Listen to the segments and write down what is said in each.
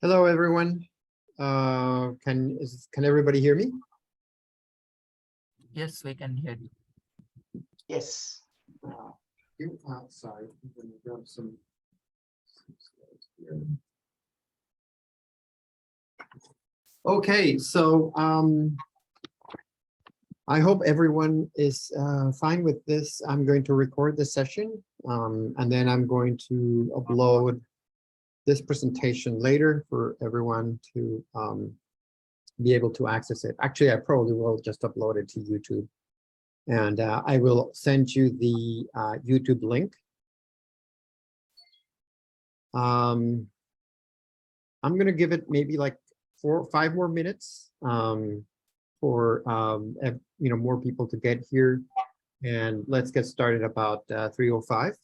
Hello, everyone. Can everybody hear me? Yes, we can hear you. Yes. Sorry, I'm going to grab some slides here. Okay, so I hope everyone is fine with this. I'm going to record the session, and then I'm going to upload this presentation later for everyone to be able to access it. Actually, I probably will just upload it to YouTube, and I will send you the YouTube link. I'm going to give it maybe like 4 or 5 more minutes for more people to get here, and let's get started about 3:05.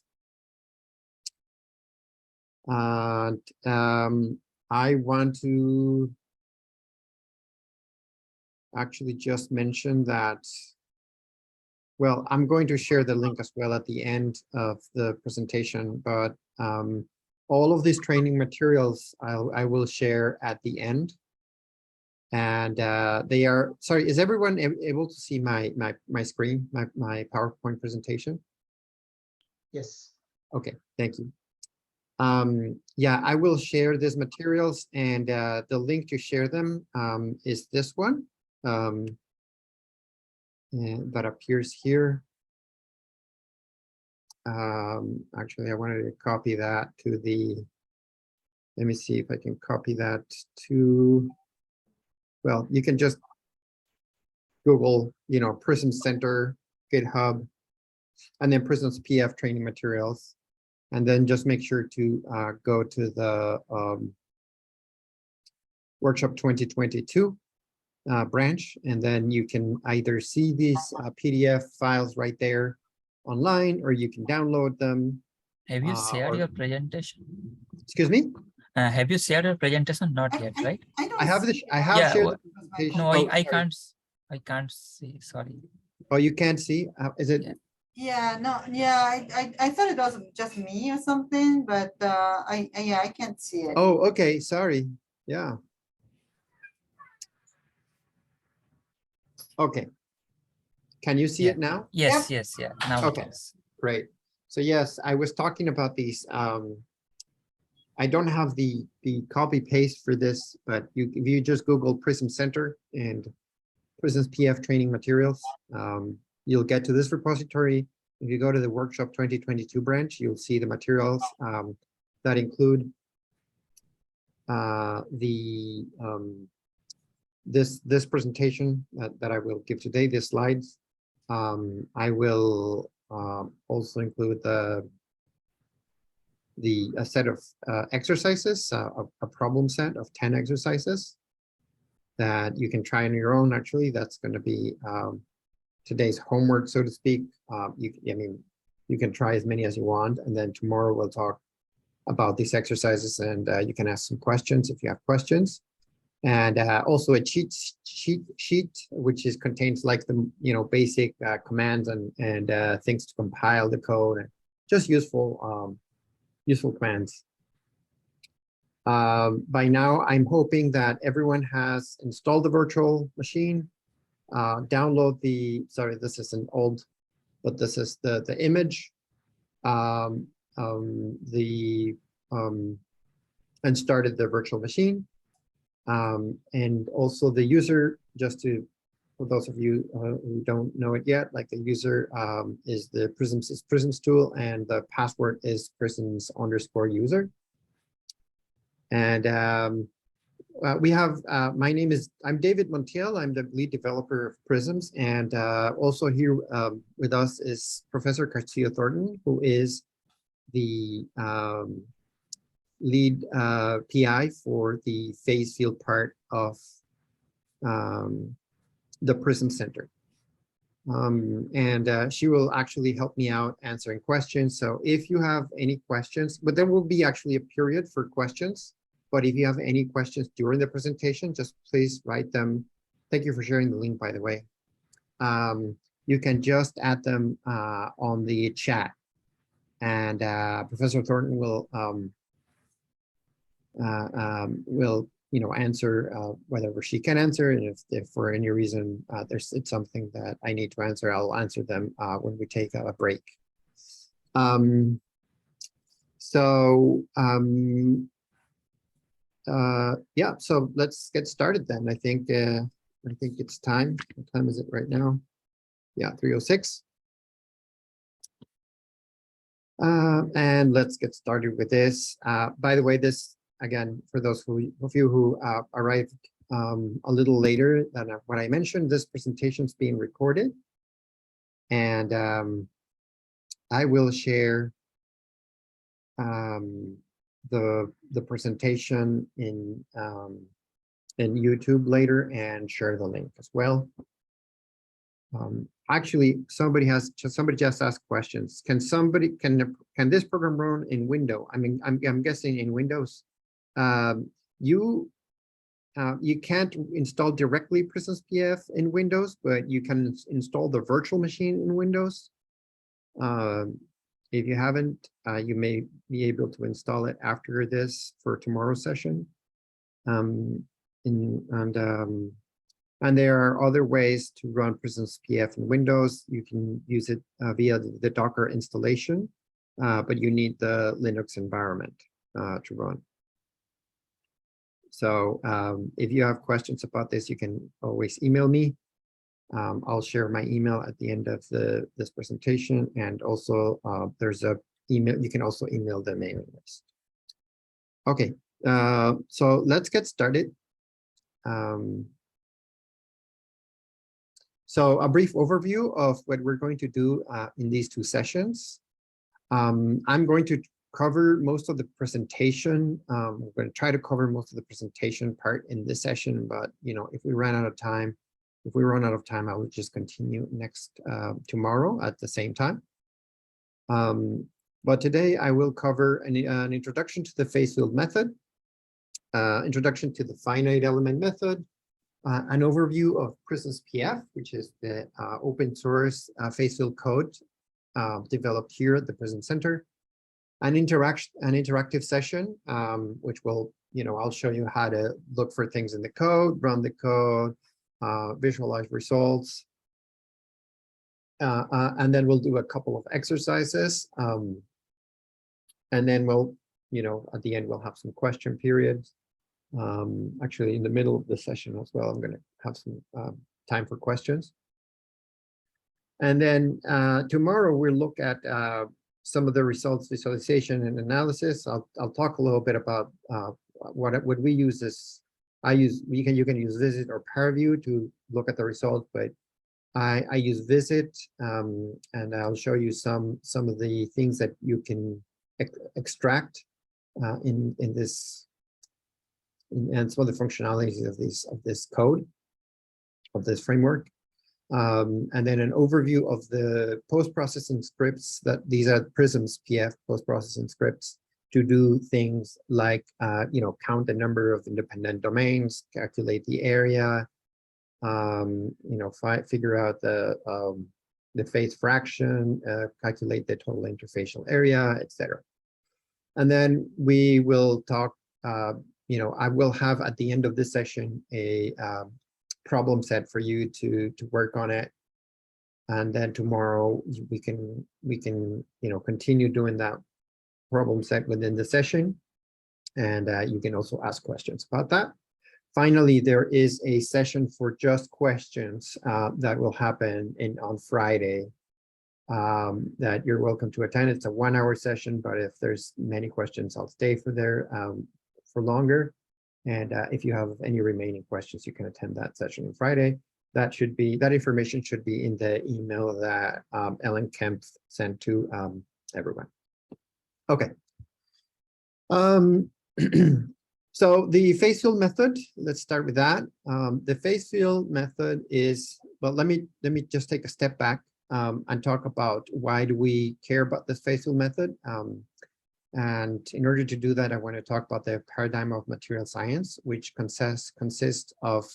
And I want to actually just mention that, well, I'm going to share the link as well at the end of the presentation, but all of these training materials I will share at the end. And they are, sorry, is everyone able to see my screen, my PowerPoint presentation? Yes. Okay, thank you. Yeah, I will share these materials, and the link to share them is this one that appears here. Actually, I wanted to copy that to the, let me see if I can copy that to, well, you can just Google, PRISMS Center, GitHub, and then PRISMS-PF training materials. And then just make sure to go to the Workshop 2022 branch, and then you can either see these PDF files right there online, or you can download them. Have you shared your presentation? Excuse me? Have you shared your presentation? Not yet, right? I have Yeah, shared the presentation. No, Oh, I can't see. Sorry. Oh, you can't see? Is it? Yeah, no, yeah, I thought it was just me or something, but I can't see it. Oh, okay, sorry. Yeah. Okay. Can you see it now? Yes, Yep. yes, yeah. Now Okay. it is. Great. So yes, I was talking about these. I don't have the copy paste for this, but if you just Google PRISM Center and PRISMS-PF training materials, you'll get to this repository. If you go to the Workshop 2022 branch, you'll see the materials that include this presentation that I will give today, the slides. I will also include a set of exercises, a problem set of 10 exercises that you can try on your own. Actually, that's going to be today's homework, so to speak. You can try as many as you want, and then tomorrow we'll talk about these exercises, and you can ask some questions if you have questions. And also a cheat sheet, which contains like the basic commands and things to compile the code, and just useful commands. By now, I'm hoping that everyone has installed the virtual machine. Download sorry, this is an old, but this is the image. And started the virtual machine. And also the user, for those of you who don't know it yet, like the user is the PRISMS tool, and the password is PRISMS_user. And we have, I'm David Montiel. I'm the lead developer of PRISMS, and also here with us is Professor Castillo-Thornton, who is the lead PI for the phase field part of the PRISM Center. And she will actually help me out answering questions. So if you have any questions, but there will be actually a period for questions. But if you have any questions during the presentation, just please write them. Thank you for sharing the link, by the way. You can just add them on the chat. And Professor Thornton will will, answer whatever she can answer. And if for any reason it's something that I need to answer, I'll answer them when we take a break. Yeah, so let's get started then. I think it's time. What time is it right now? Yeah, 3:06. And let's get started with this. By the way, this, again, for those of you who arrived a little later than what I mentioned, this presentation is being recorded. And I will share the presentation in YouTube later and share the link as well. Actually, somebody just asked questions. Can this program run in Windows? I mean, I'm guessing in Windows. You can't install directly PRISMS-PF in Windows, but you can install the virtual machine in Windows. If you haven't, you may be able to install it after this for tomorrow's session. And there are other ways to run PRISMS-PF in Windows. You can use it via the Docker installation, but you need the Linux environment to run. So if you have questions about this, you can always email me. I'll share my email at the end of this presentation, and also there's a email. You can also email the mailing list. Okay, so let's get started. So a brief overview of what we're going to do in these two sessions. I'm going to cover most of the presentation. We're going to try to cover most of the presentation part in this session, but if we run out of time, I will just continue next tomorrow at the same time. But today I will cover an introduction to the phase field method, introduction to the finite element method, an overview of PRISMS-PF, which is the open source phase field code developed here at the PRISM Center, an interactive session, which will, I'll show you how to look for things in the code, run the code, visualize results, and then we'll do a couple of exercises, and then we'll, at the end we'll have some question periods. Actually, in the middle of the session as well, I'm going to have some time for questions. And then tomorrow we'll look at some of the results visualization and analysis. I'll talk a little bit about what we use this. You can use Visit or ParaView to look at the results, but I use Visit, and I'll show you some of the things that you can extract in this. And some of the functionalities of this code, of this framework, and then an overview of the post-processing scripts. That these are PRISMS-PF post-processing scripts to do things like count the number of independent domains, calculate the area, figure out the phase fraction, calculate the total interfacial area, etc. And then we will talk. I will have at the end of this session a problem set for you to work on it, and then tomorrow we can continue doing that problem set within the session, and you can also ask questions about that. Finally, there is a session for just questions that will happen on Friday that you're welcome to attend. It's a 1-hour session, but if there's many questions, I'll stay for longer. And if you have any remaining questions, you can attend that session on Friday. That information should be in the email that Ellen Kemp sent to everyone. Okay. So the phase field method, let's start with that. The phase field method is, well, let me just take a step back and talk about why do we care about this phase field method. And in order to do that, I want to talk about the paradigm of material science, which consists of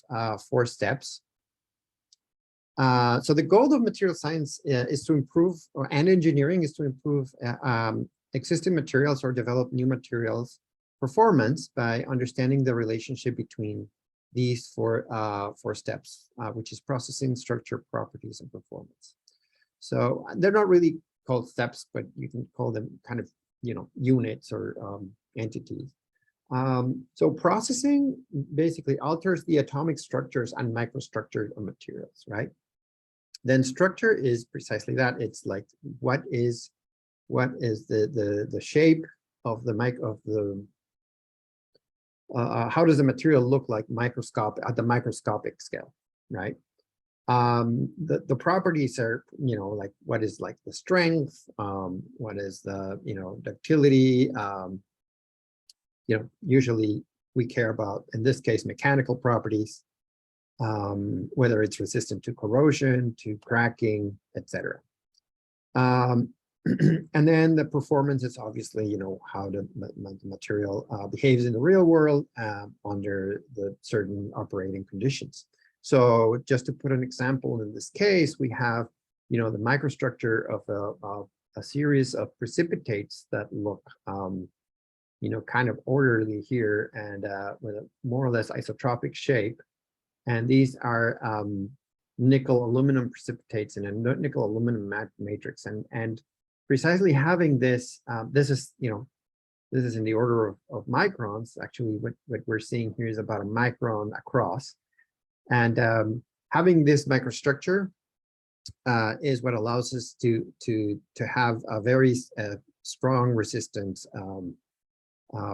4 steps. So the goal of material science is to improve, and engineering is to improve existing materials or develop new materials performance by understanding the relationship between these four steps, which is processing, structure, properties, and performance. So they're not really called steps, but you can call them kind of, units or entities. So processing basically alters the atomic structures and microstructures of materials, right? Then structure is precisely that. It's like what is the shape of the how does the material look like at the microscopic scale, right? The properties are, like what is like the strength, what is the, ductility, usually we care about, in this case, mechanical properties, whether it's resistant to corrosion, to cracking, etc. And then the performance is obviously, how the material behaves in the real world under the certain operating conditions. So just to put an example, in this case, we have, the microstructure of a series of precipitates that look, kind of orderly here and with a more or less isotropic shape. And these are nickel aluminum precipitates in a nickel aluminum matrix. And precisely having this, this is in the order of microns. Actually, what we're seeing here is about a micron across. And having this microstructure is what allows us to have a very strong resistance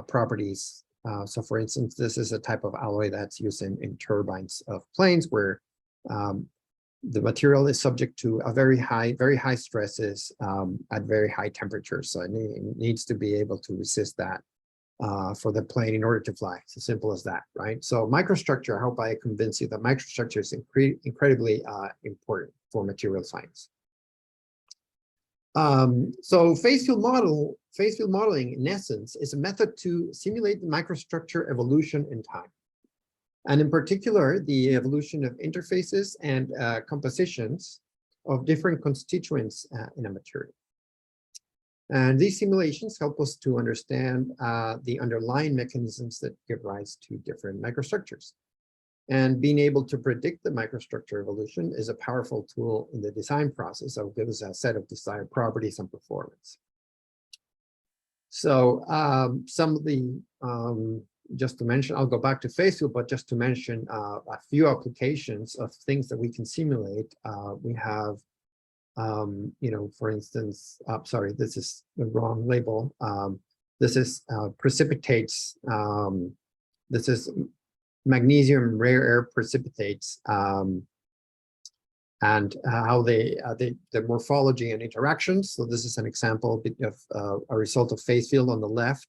properties. So for instance, this is a type of alloy that's used in turbines of planes where the material is subject to a very high stresses at very high temperatures. So it needs to be able to resist that for the plane in order to fly. It's as simple as that, right? So microstructure, I hope I convince you that microstructure is incredibly important for material science. So phase field modeling, in essence, is a method to simulate the microstructure evolution in time. And in particular, the evolution of interfaces and compositions of different constituents in a material. And these simulations help us to understand the underlying mechanisms that give rise to different microstructures. And being able to predict the microstructure evolution is a powerful tool in the design process that will give us a set of desired properties and performance. So some of the, just to mention, I'll go back to phase field, but just to mention a few applications of things that we can simulate. We have, for instance, sorry, this is the wrong label. This is precipitates. This is magnesium rare earth precipitates and how the morphology and interactions. So this is an example of a result of phase field on the left,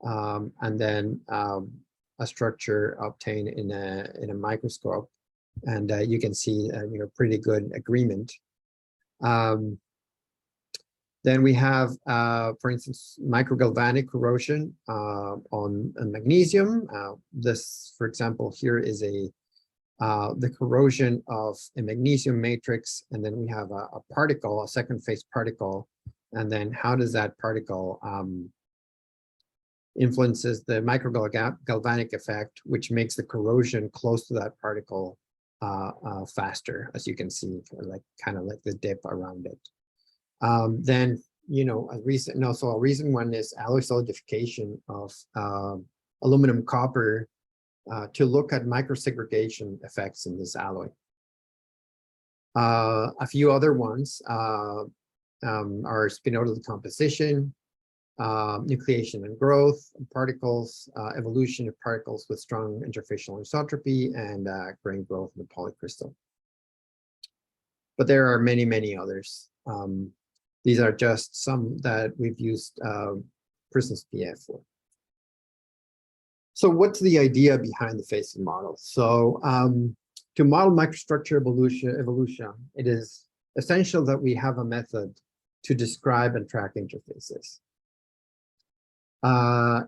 and then a structure obtained in a microscope, and you can see pretty good agreement. Then we have, for instance, microgalvanic corrosion on magnesium. This, for example, here is the corrosion of a magnesium matrix, and then we have a particle, a second phase particle, and then how does that particle influences the microgalvanic effect, which makes the corrosion close to that particle faster, as you can see, kind of like the dip around it. Then, a recent one is alloy solidification of aluminum copper to look at microsegregation effects in this alloy. A few other ones are spinodal decomposition, nucleation and growth, particles, evolution of particles with strong interfacial anisotropy, and grain growth in the polycrystal. But there are many, many others. These are just some that we've used PRISMS-PF for. So what's the idea behind the phase field model? So to model microstructure evolution, it is essential that we have a method to describe and track interfaces.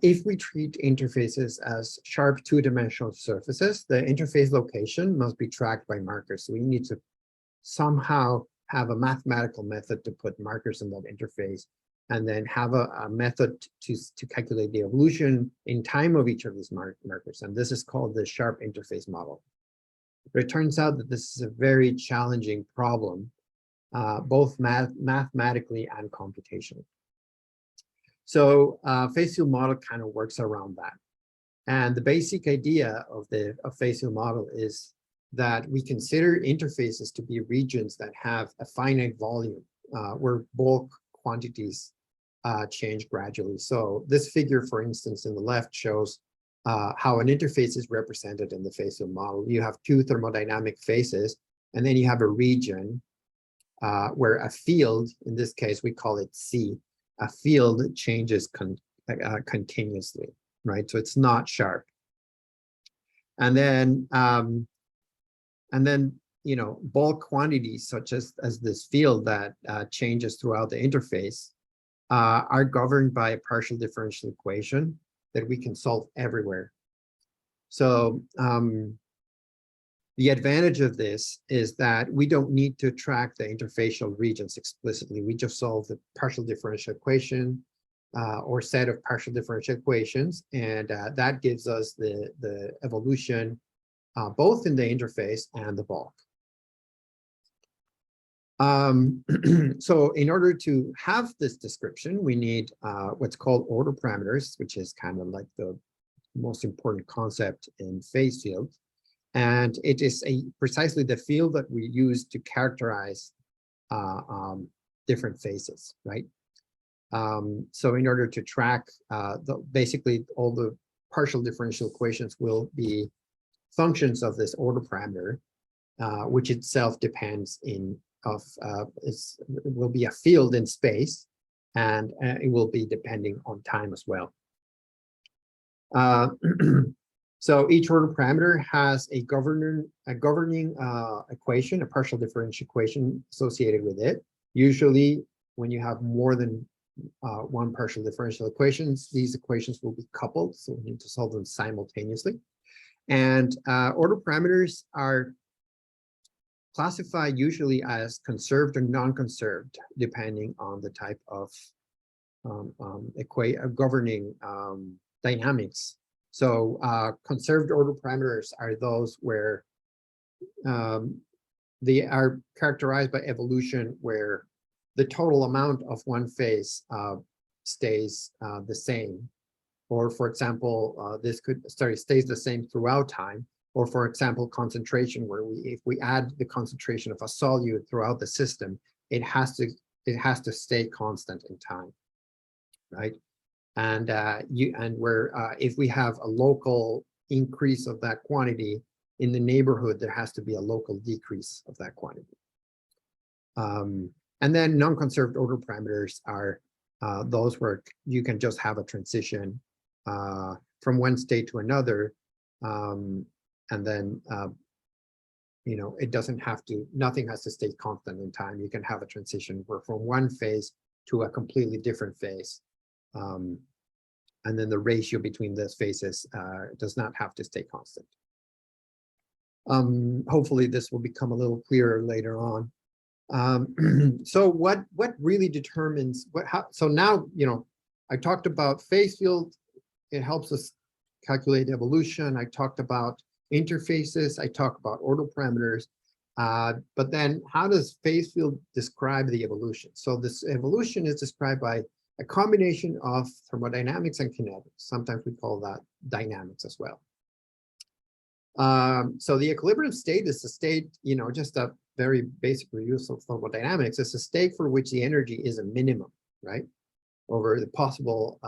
If we treat interfaces as sharp two-dimensional surfaces, the interface location must be tracked by markers. So we need to somehow have a mathematical method to put markers in that interface and then have a method to calculate the evolution in time of each of these markers. And this is called the sharp interface model. But it turns out that this is a very challenging problem, both mathematically and computationally. So phase field model kind of works around that. And the basic idea of the phase field model is that we consider interfaces to be regions that have a finite volume, where bulk quantities change gradually. So this figure, for instance, in the left shows how an interface is represented in the phase field model. You have two thermodynamic phases, and then you have a region where a field, in this case, we call it C, a field changes continuously, right? So it's not sharp. And then, you know, bulk quantities such as this field that changes throughout the interface are governed by a partial differential equation that we can solve everywhere. So the advantage of this is that we don't need to track the interfacial regions explicitly. We just solve the partial differential equation or set of partial differential equations, and that gives us the evolution both in the interface and the bulk. So in order to have this description, we need what's called order parameters, which is kind of like the most important concept in phase field. And it is precisely the field that we use to characterize different phases, right? So in order to track, basically all the partial differential equations will be functions of this order parameter, which itself depends will be a field in space, and it will be depending on time as well. So each order parameter has a governing equation, a partial differential equation associated with it. Usually, when you have more than one partial differential equations, these equations will be coupled, so we need to solve them simultaneously. And order parameters are classified usually as conserved or non-conserved, depending on the type of governing dynamics. So conserved order parameters are those where they are characterized by evolution, where the total amount of one phase stays the same. Or for example, stays the same throughout time. Or for example, concentration, where if we add the concentration of a solute throughout the system, it has to stay constant in time, right? And if we have a local increase of that quantity in the neighborhood, there has to be a local decrease of that quantity. And then non-conserved order parameters are those where you can just have a transition from one state to another, and then you know, it doesn't have to, nothing has to stay constant in time. You can have a transition where from one phase to a completely different phase. And then the ratio between those phases does not have to stay constant. Hopefully this will become a little clearer later on. So what really determines so now, you know, I talked about phase field. It helps us calculate evolution. I talked about interfaces. I talked about order parameters. But then how does phase field describe the evolution? So this evolution is described by a combination of thermodynamics and kinetics. Sometimes we call that dynamics as well. So the equilibrium state is a state, you know, just a very basic use of thermodynamics. It's a state for which the energy is a minimum, right? Over the possible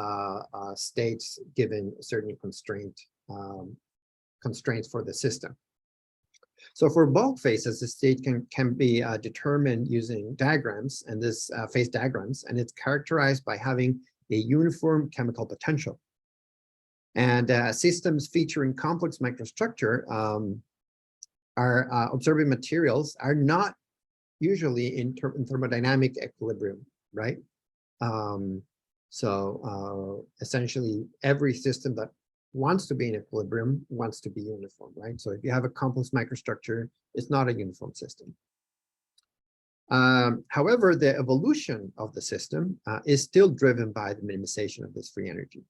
states given certain constraints for the system. So for bulk phases, the state can be determined using diagrams, and this phase diagrams, and it's characterized by having a uniform chemical potential. And systems featuring complex microstructure are observing materials are not usually in thermodynamic equilibrium, right? So essentially every system that wants to be in equilibrium wants to be uniform, right? So if you have a complex microstructure, it's not a uniform system. However, the evolution of the system is still driven by the minimization of this free energy.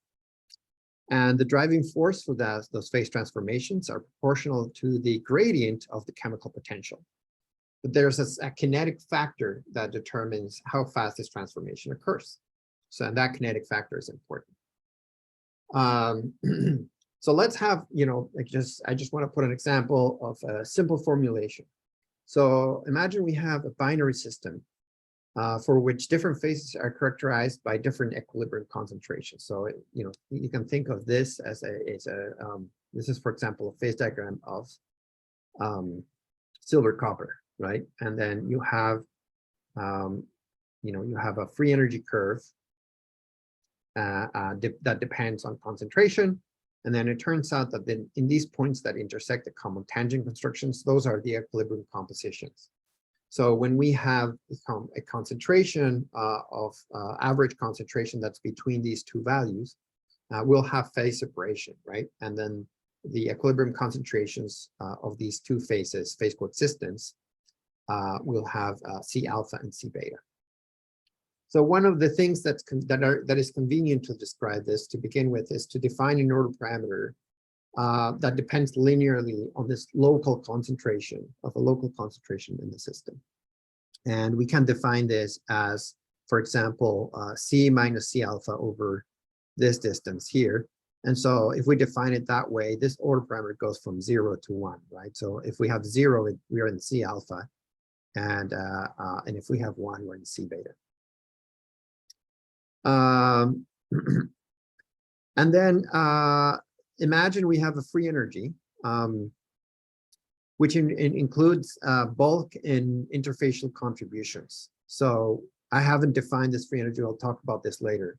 And the driving force for those phase transformations are proportional to the gradient of the chemical potential. But there's a kinetic factor that determines how fast this transformation occurs. So and that kinetic factor is important. So let's have, I just want to put an example of a simple formulation. So imagine we have a binary system for which different phases are characterized by different equilibrium concentrations. So, you can think of this as this is, for example, a phase diagram of silver copper, right? And then you have, you have a free energy curve that depends on concentration. And then it turns out that then in these points that intersect the common tangent constructions, those are the equilibrium compositions. So when we have a concentration of average concentration that's between these two values, we'll have phase separation, right? And then the equilibrium concentrations of these two phases, phase coexistence, will have C alpha and C beta. So one of the things that is convenient to describe this to begin with is to define an order parameter that depends linearly on this local concentration in the system. And we can define this as, for example, C minus C alpha over this distance here. And so if we define it that way, this order parameter goes from 0 to 1, right? So if we have 0, we're in C alpha. And if we have 1, we're in C beta. And then imagine we have a free energy, which includes bulk and interfacial contributions. So I haven't defined this free energy. I'll talk about this later.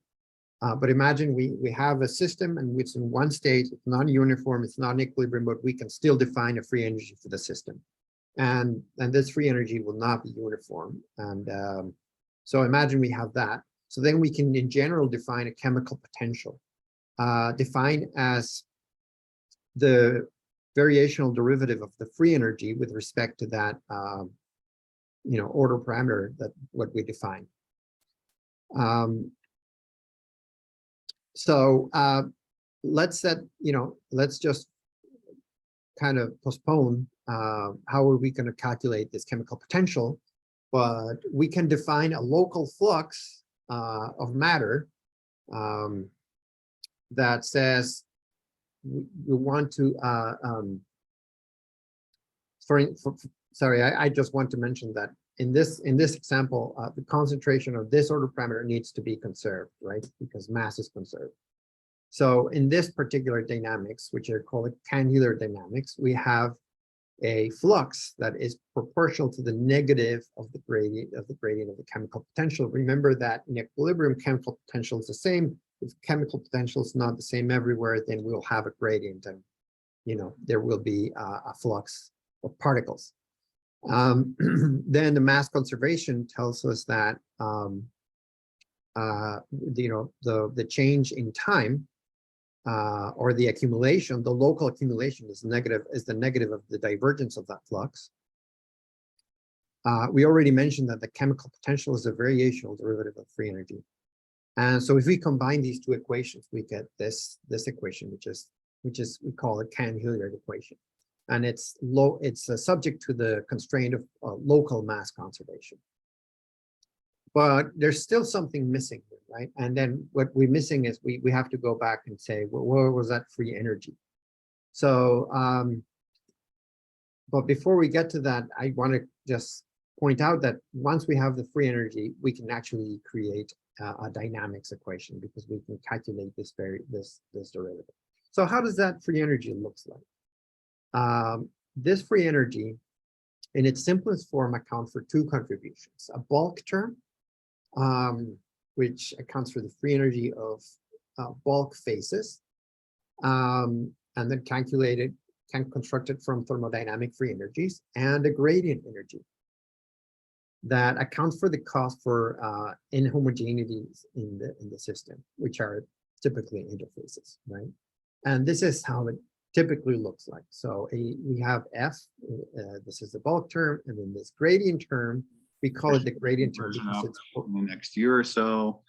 But imagine we have a system in which in one state, it's not uniform, it's not in equilibrium, but we can still define a free energy for the system. And this free energy will not be uniform. And so imagine we have that. So then we can, in general, define a chemical potential, defined as the variational derivative of the free energy with respect to that, order parameter that what we define. Let's just kind of postpone how are we going to calculate this chemical potential, but we can define a local flux of matter that says we want to sorry, I just want to mention that in this example, the concentration of this order parameter needs to be conserved, right? Because mass is conserved. So in this particular dynamics, which are called Cann-Hiller dynamics, we have a flux that is proportional to the negative of the gradient of the chemical potential. Remember that in equilibrium, chemical potential is the same. If chemical potential is not the same everywhere, then we'll have a gradient, and there will be a flux of particles. Then the mass conservation tells us that the change in time or the accumulation, the local accumulation is the negative of the divergence of that flux. We already mentioned that the chemical potential is a variational derivative of free energy. And so if we combine these two equations, we get this equation, which is we call it Cann-Hiller equation. And it's subject to the constraint of local mass conservation. But there's still something missing here, right? And then what we're missing is we have to go back and say, well, where was that free energy? So, but before we get to that, I want to just point out that once we have the free energy, we can actually create a dynamics equation because we can calculate this derivative. So how does that free energy looks like? This free energy, in its simplest form, accounts for two contributions: a bulk term, which accounts for the free energy of bulk phases, and then constructed from thermodynamic free energies, and a gradient energy that accounts for the cost for inhomogeneities in the system, which are typically interfaces, right? And this is how it typically looks like. So we have F, this is the bulk term, and then this gradient term We call it the gradient term version because of it's in the next year or so.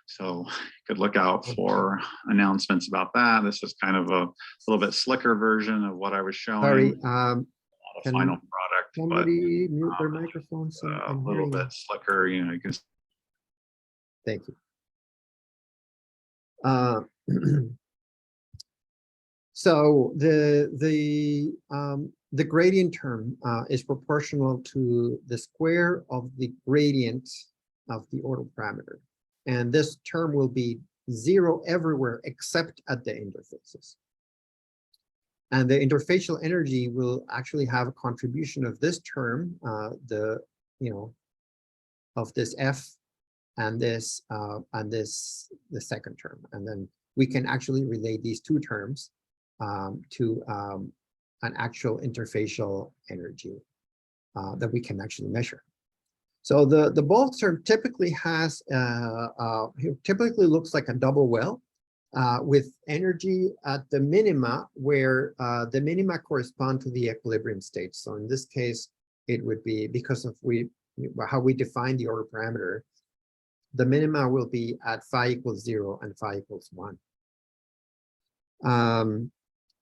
So you could look out for announcements about that. This is kind of a little bit slicker version of what I was showing. sorry. Not a Can final product, but Somebody mute their microphone. So a I'm little hearing. bit slicker. You know, you can Thank you. So the gradient term is proportional to the square of the gradient of the order parameter, and this term will be 0 everywhere except at the interfaces. And the interfacial energy will actually have a contribution of this term, of this F and this the second term, and then we can actually relate these two terms to an actual interfacial energy that we can actually measure. So the both term typically has typically looks like a double well with energy at the minima, where the minima correspond to the equilibrium state. So in this case, it would be because of how we define the order parameter. The minima will be at phi equals 0 and phi equals 1.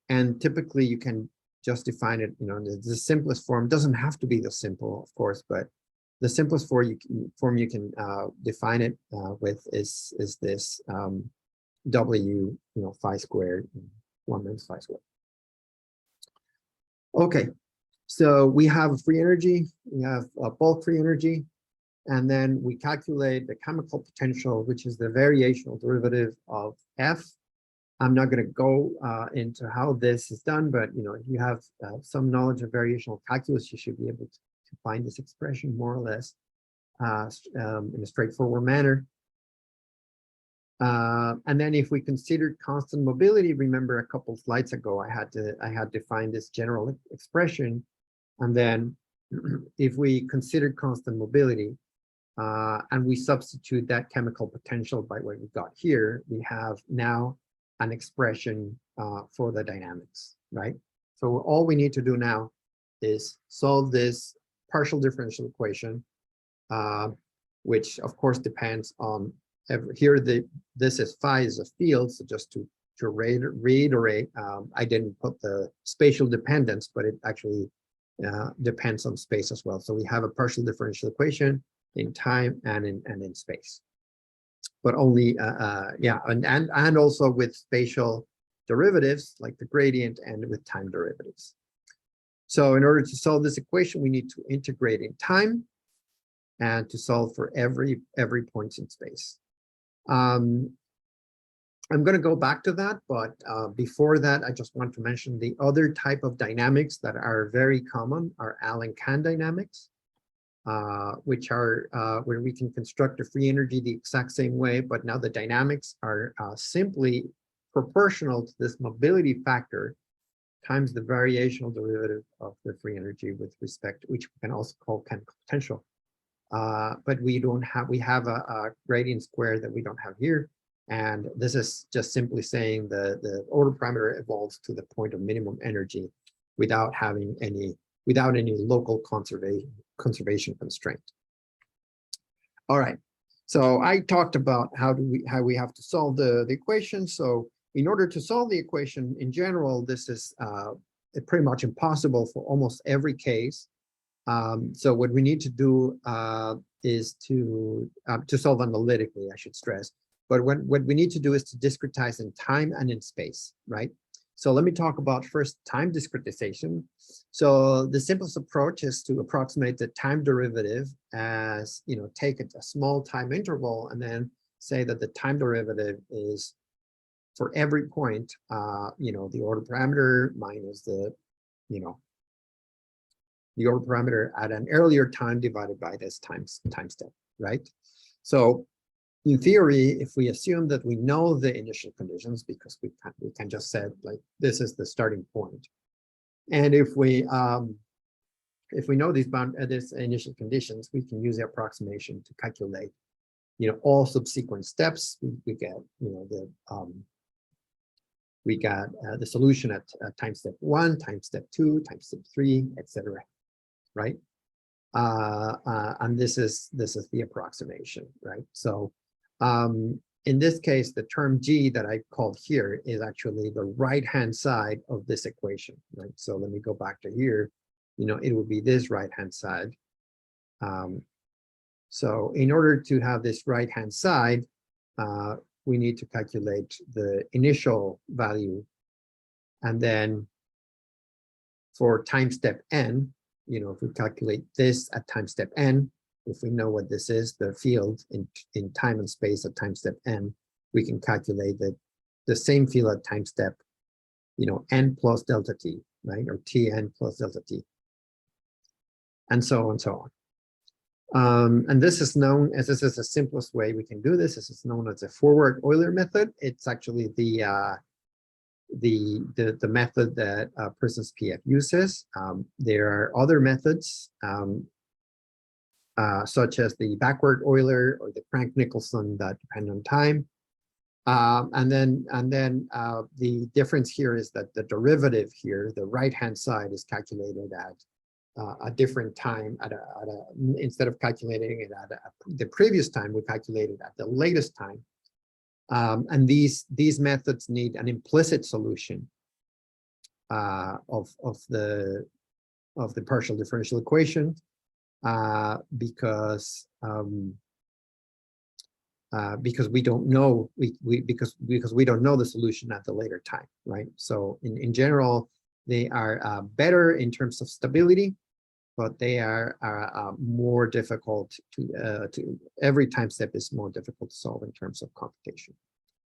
And typically you can just define it, in the simplest form. Doesn't have to be the simple, of course, but the simplest form you can define it with is this W, phi squared, 1 minus phi squared. Okay, so we have free energy, we have bulk free energy, and then we calculate the chemical potential, which is the variational derivative of F. I'm not going to go into how this is done, but if you have some knowledge of variational calculus, you should be able to find this expression more or less in a straightforward manner. And then if we considered constant mobility, remember a couple slides ago, I had defined this general expression. And then if we considered constant mobility and we substitute that chemical potential by what we got here, we have now an expression for the dynamics, right? So all we need to do now is solve this partial differential equation, which of course depends on this is phi is a field, so just to reiterate, I didn't put the spatial dependence, but it actually depends on space as well. So we have a partial differential equation in time and in space, but only and also with spatial derivatives like the gradient and with time derivatives. So in order to solve this equation, we need to integrate in time and to solve for every point in space. I'm going to go back to that, but before that, I just want to mention the other type of dynamics that are very common are Allen-Kahn dynamics, which are where we can construct a free energy the exact same way, but now the dynamics are simply proportional to this mobility factor times the variational derivative of the free energy with respect to which we can also call chemical potential. But we have a gradient square that we don't have here. And this is just simply saying the order parameter evolves to the point of minimum energy without any local conservation constraint. All right. So I talked about how we have to solve the equation. So in order to solve the equation in general, this is pretty much impossible for almost every case. So what we need to do is to solve analytically, I should stress. But what we need to do is to discretize in time and in space, right? So let me talk about first time discretization. So the simplest approach is to approximate the time derivative as, take a small time interval and then say that the time derivative is for every point, the order parameter minus the order parameter at an earlier time divided by this time step, right? So in theory, if we assume that we know the initial conditions, because we can just say like this is the starting point, and if we know these initial conditions, we can use the approximation to calculate, all subsequent steps. We get the solution at time step 1, time step 2, time step 3, etc. Right? And this is the approximation, right? So in this case, the term G that I called here is actually the right-hand side of this equation, right? So let me go back to here. You know, it would be this right-hand side. So in order to have this right-hand side, we need to calculate the initial value. And then for time step n, you know, if we calculate this at time step n, if we know what this is, the field in time and space at time step n, we can calculate the same field at time step, you know, n plus delta t, right? Or tn plus delta t. And so on and so on. And this is known as, this is the simplest way we can do this. This is known as the forward Euler method. It's actually the method that PRISMS-PF uses. There are other methods, such as the backward Euler or the Frank-Nicholson that depend on time. And then the difference here is that the derivative here, the right-hand side, is calculated at a different time. Instead of calculating it at the previous time, we calculated at the latest time. And these methods need an implicit solution of the partial differential equation because we don't know because we don't know the solution at the later time, right? So in general, they are better in terms of stability, but they are more difficult to every time step is more difficult to solve in terms of computation.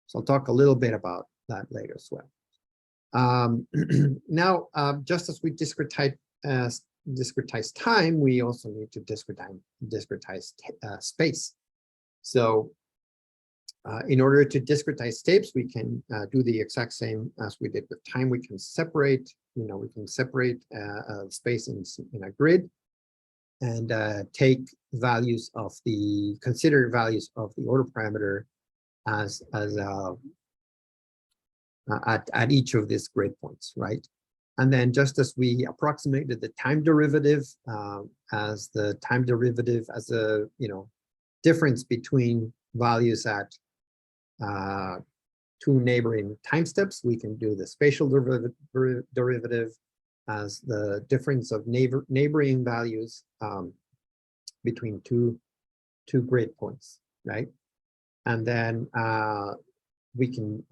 So I'll talk a little bit about that later as well. Now, just as we discretize time, we also need to discretize space. So in order to discretize states, we can do the exact same as we did with time. We can separate, you know, we can separate space in a grid and take values of consider values of the order parameter as at each of these grid points, right? And then just as we approximated the time derivative as a, you know, difference between values at two neighboring time steps, we can do the spatial derivative as the difference of neighboring values between two grid points, right? And then we can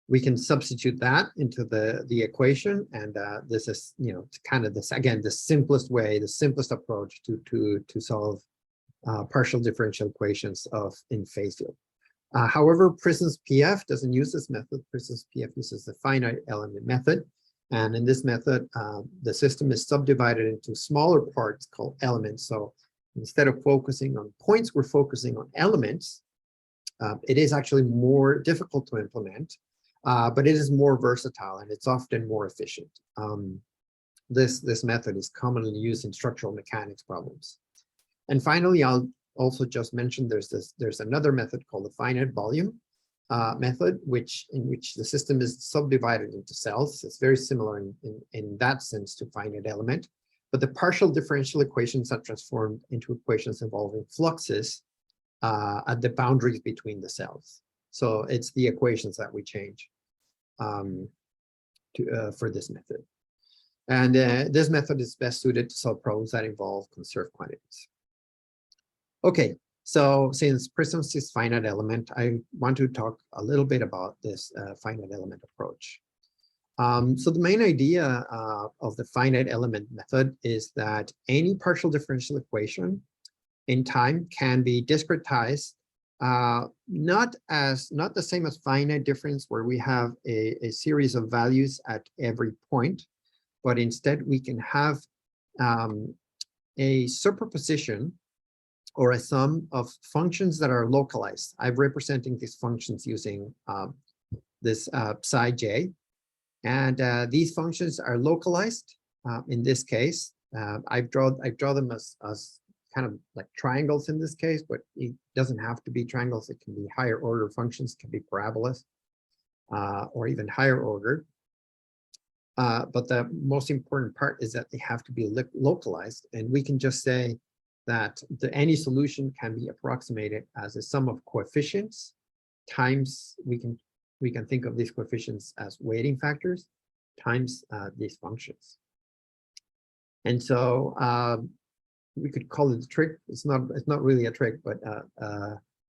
we can substitute that into the equation, and this is, you know, kind of this, again, the simplest way, the simplest approach to solve partial differential equations in phase field. However, PRISMS-PF doesn't use this method. PRISMS-PF uses the finite element method, and in this method, the system is subdivided into smaller parts called elements. So instead of focusing on points, we're focusing on elements. It is actually more difficult to implement, but it is more versatile and it's often more efficient. This method is commonly used in structural mechanics problems. And finally, I'll also just mention there's another method called the finite volume method, in which the system is subdivided into cells. It's very similar in that sense to finite element, but the partial differential equations are transformed into equations involving fluxes at the boundaries between the cells. So it's the equations that we change for this method. And this method is best suited to solve problems that involve conserved quantities. Okay, so since PRISMS is finite element, I want to talk a little bit about this finite element approach. So the main idea of the finite element method is that any partial differential equation in time can be discretized, not the same as finite difference where we have a series of values at every point, but instead we can have a superposition or a sum of functions that are localized. I'm representing these functions using this psi j, and these functions are localized. In this case, I draw them as kind of like triangles in this case, but it doesn't have to be triangles. It can be higher order functions, can be parabolas, or even higher order. But the most important part is that they have to be localized. And we can just say that any solution can be approximated as a sum of coefficients times, we can think of these coefficients as weighting factors times these functions. And so we could call it a trick. It's not really a trick, but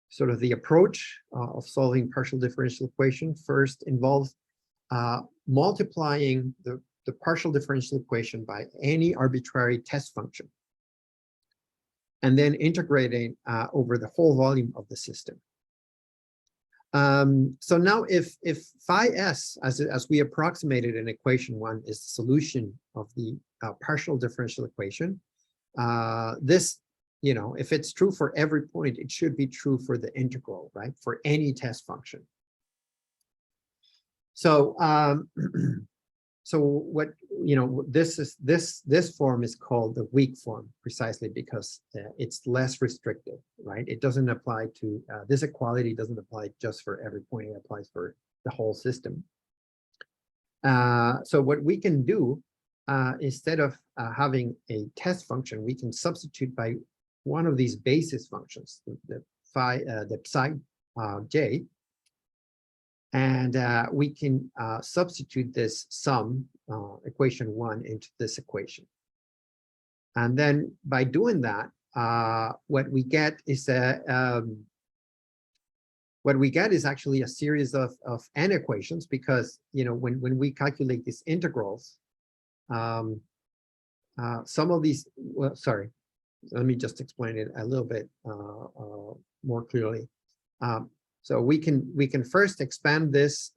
sort of the approach of solving partial differential equation first involves multiplying the partial differential equation by any arbitrary test function, and then integrating over the whole volume of the system. So now if phi s, as we approximated in equation 1, is the solution of the partial differential equation, this, if it's true for every point, it should be true for the integral, right? For any test function. So so what, this form is called the weak form, precisely because it's less restrictive, right? It doesn't apply to, this equality doesn't apply just for every point, it applies for the whole system. So what we can do, instead of having a test function, we can substitute by one of these basis functions, the psi j, and we can substitute this sum, equation 1, into this equation. And then by doing that, what we get is actually a series of n equations, because when we calculate these integrals, some of these, well, sorry, let me just explain it a little bit more clearly. So we can first expand this,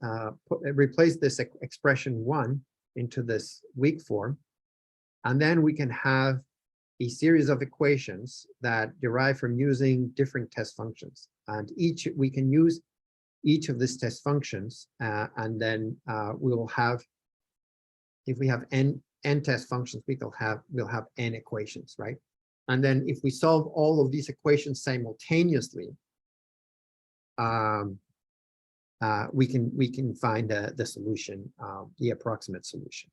replace this expression 1 into this weak form, and then we can have a series of equations that derive from using different test functions, and we can use each of these test functions, and then we will have, if we have n test functions, we'll have n equations, right? And then if we solve all of these equations simultaneously, we can find the solution, the approximate solution.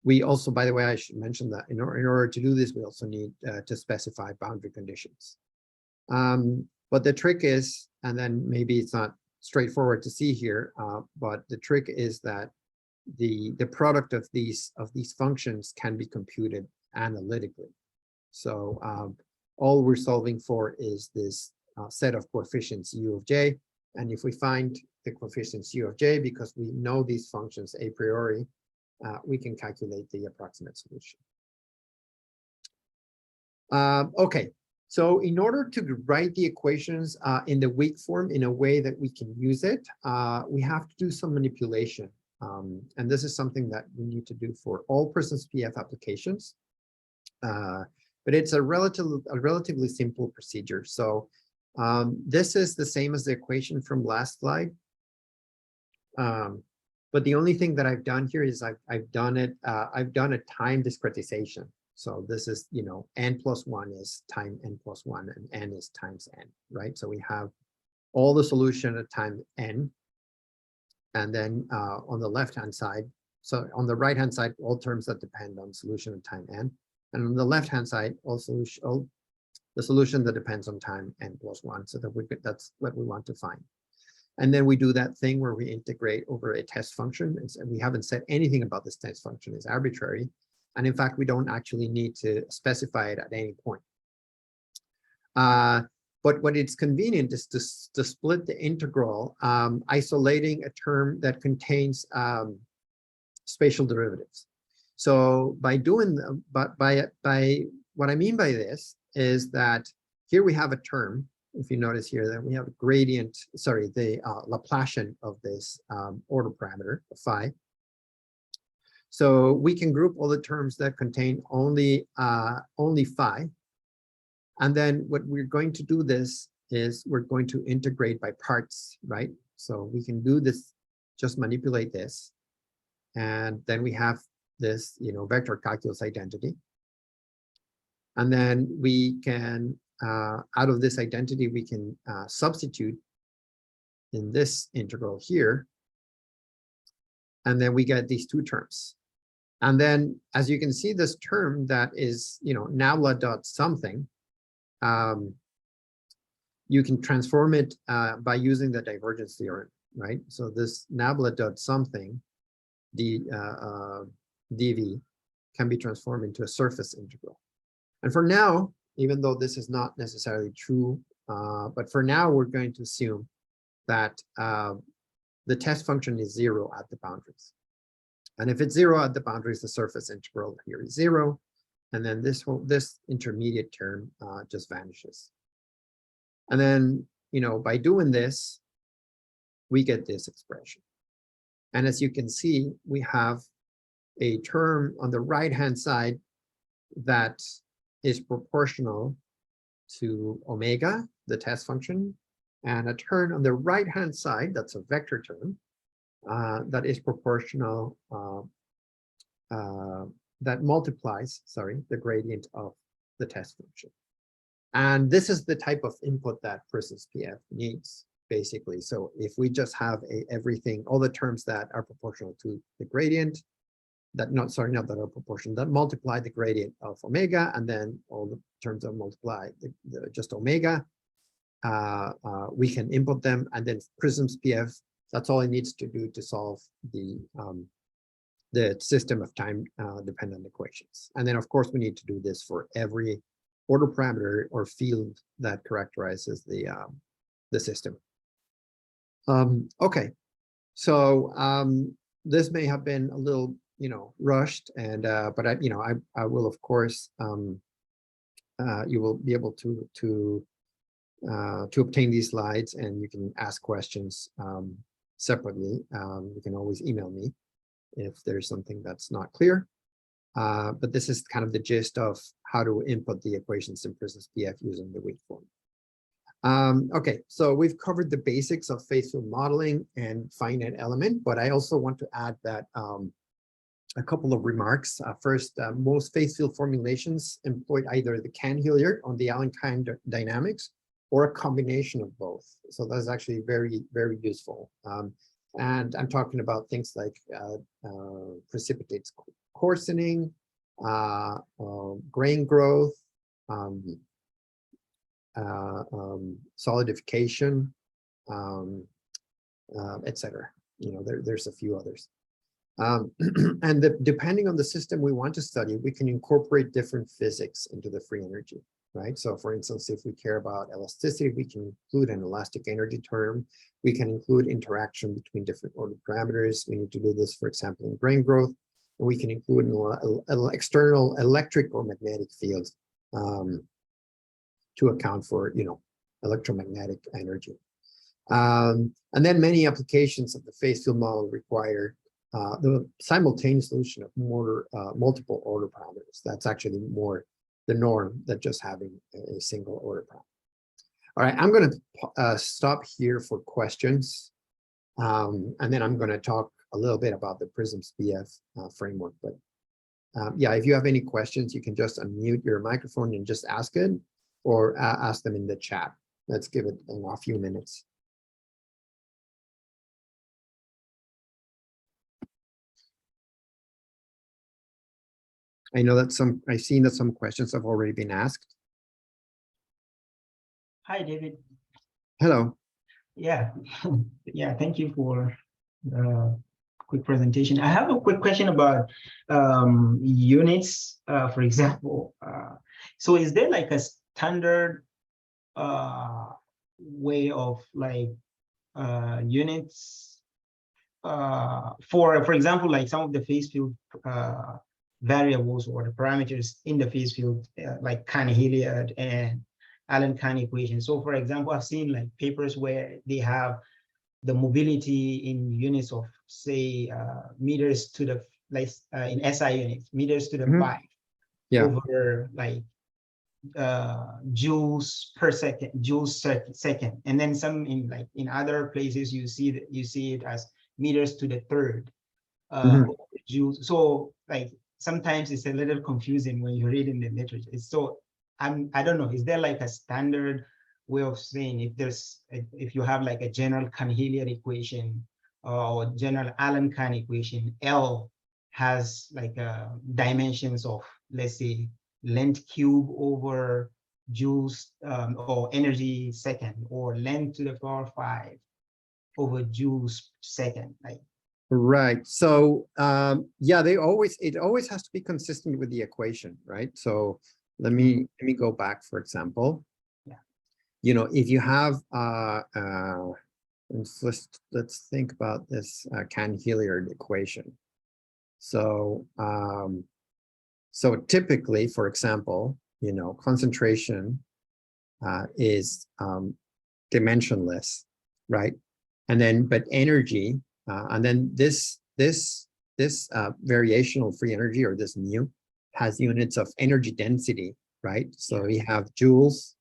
We also, by the way, I should mention that in order to do this, we also need to specify boundary conditions. But the trick is, and then maybe it's not straightforward to see here, but the trick is that the product of these functions can be computed analytically. So all we're solving for is this set of coefficients u of j, and if we find the coefficients u of j, because we know these functions a priori, we can calculate the approximate solution. Okay, so in order to write the equations in the weak form in a way that we can use it, we have to do some manipulation. And this is something that we need to do for all PRISMS-PF applications. But it's a relatively simple procedure. So this is the same as the equation from last slide. But the only thing that I've done here is I've done a time discretization. So this is, n plus 1 is time n plus 1, and n is times n, right? So we have all the solution at time n. And then on the left-hand side, so on the right-hand side, all terms that depend on solution at time n. And on the left-hand side, also the solution that depends on time n plus 1. So that that's what we want to find. And then we do that thing where we integrate over a test function. And we haven't said anything about this test function. It's arbitrary. And in fact, we don't actually need to specify it at any point. But what it's convenient is to split the integral, isolating a term that contains spatial derivatives. So by doing, by what I mean by this is that here we have a term. If you notice here that we have a gradient, sorry, the Laplacian of this order parameter, phi. So we can group all the terms that contain only phi. And then what we're going to do this is we're going to integrate by parts, right? So we can do this, just manipulate this. And then we have this, vector calculus identity. And then we can, out of this identity, we can substitute in this integral here And then we get these two terms. And then, as you can see, this term that is, nabla dot something, you can transform it by using the divergence theorem, right? So this nabla dot something, dv, can be transformed into a surface integral. And for now, even though this is not necessarily true, but for now, we're going to assume that the test function is 0 at the boundaries. And if it's 0 at the boundaries, the surface integral here is 0. And then this intermediate term just vanishes. And then, by doing this, we get this expression. And as you can see, we have a term on the right-hand side that is proportional to omega, the test function, and a term on the right-hand side, that's a vector term, that is proportional, that multiplies, the gradient of the test function. And this is the type of input that PRISMS-PF needs, basically. So if we just have all the terms that are proportional to the gradient, not that are proportional, that multiply the gradient of omega, and then all the terms that multiply just omega, we can input them, and then PRISMS-PF, that's all it needs to do to solve the system of time dependent equations. And then, of course, we need to do this for every order parameter or field that characterizes the system. Okay, so this may have been a little, rushed, and but I will, of course, you will be able to obtain these slides, and you can ask questions separately. You can always email me if there's something that's not clear. But this is kind of the gist of how to input the equations in PRISMS-PF using the weak form. Okay, so we've covered the basics of phase field modeling and finite element, but I also want to add that a couple of remarks. First, most phase field formulations employed either the Cahn-Hilliard on the Alenkine dynamics or a combination of both. So that's actually very, very useful. And I'm talking about things like precipitates coarsening, grain growth, solidification, etc. There's a few others. And depending on the system we want to study, we can incorporate different physics into the free energy, right? So for instance, if we care about elasticity, we can include an elastic energy term. We can include interaction between different order parameters. We need to do this, for example, in grain growth. And we can include an external electric or magnetic field to account for, electromagnetic energy. And then many applications of the phase field model require the simultaneous solution of multiple order parameters. That's actually more the norm than just having a single order parameter. All right, I'm going to stop here for questions, and then I'm going to talk a little bit about the PRISMS-PF framework. But yeah, if you have any questions, you can just unmute your microphone and just ask it, or ask them in the chat. Let's give it a few minutes. I know that I've seen that some questions have already been asked. Hi, David. Hello. Yeah, yeah, thank you for the quick presentation. I have a quick question about units, for example. So is there like a standard way of like units for example, like some of the phase field variables or the parameters in the phase field, like Cahn-Hilliard and Alenkine equation. So for example, I've seen like papers where they have the mobility in units of, say, meters to the, like in SI units, meters to the 5 over like joules per second, second. And then some in other places you see it as meters to the 3rd joules. So like sometimes it's a little confusing when you read in the literature. It's so I don't know, is there like a standard way of saying if you have like a general Cahn-Hilliard equation or general Allen-Kane equation, L has like dimensions of, let's say, length cube over joules or energy second, or length to the power 5 over joules second. Like, Right. So yeah, it always has to be consistent with the equation, right? So let me go back, for example. Yeah. You know, if you have let's think about this Cahn-Hilliard equation. So so typically, for example, you know, concentration is dimensionless, right? And then, but energy, and then this variational free energy, or this mu, has units of energy density, right? So we have joules.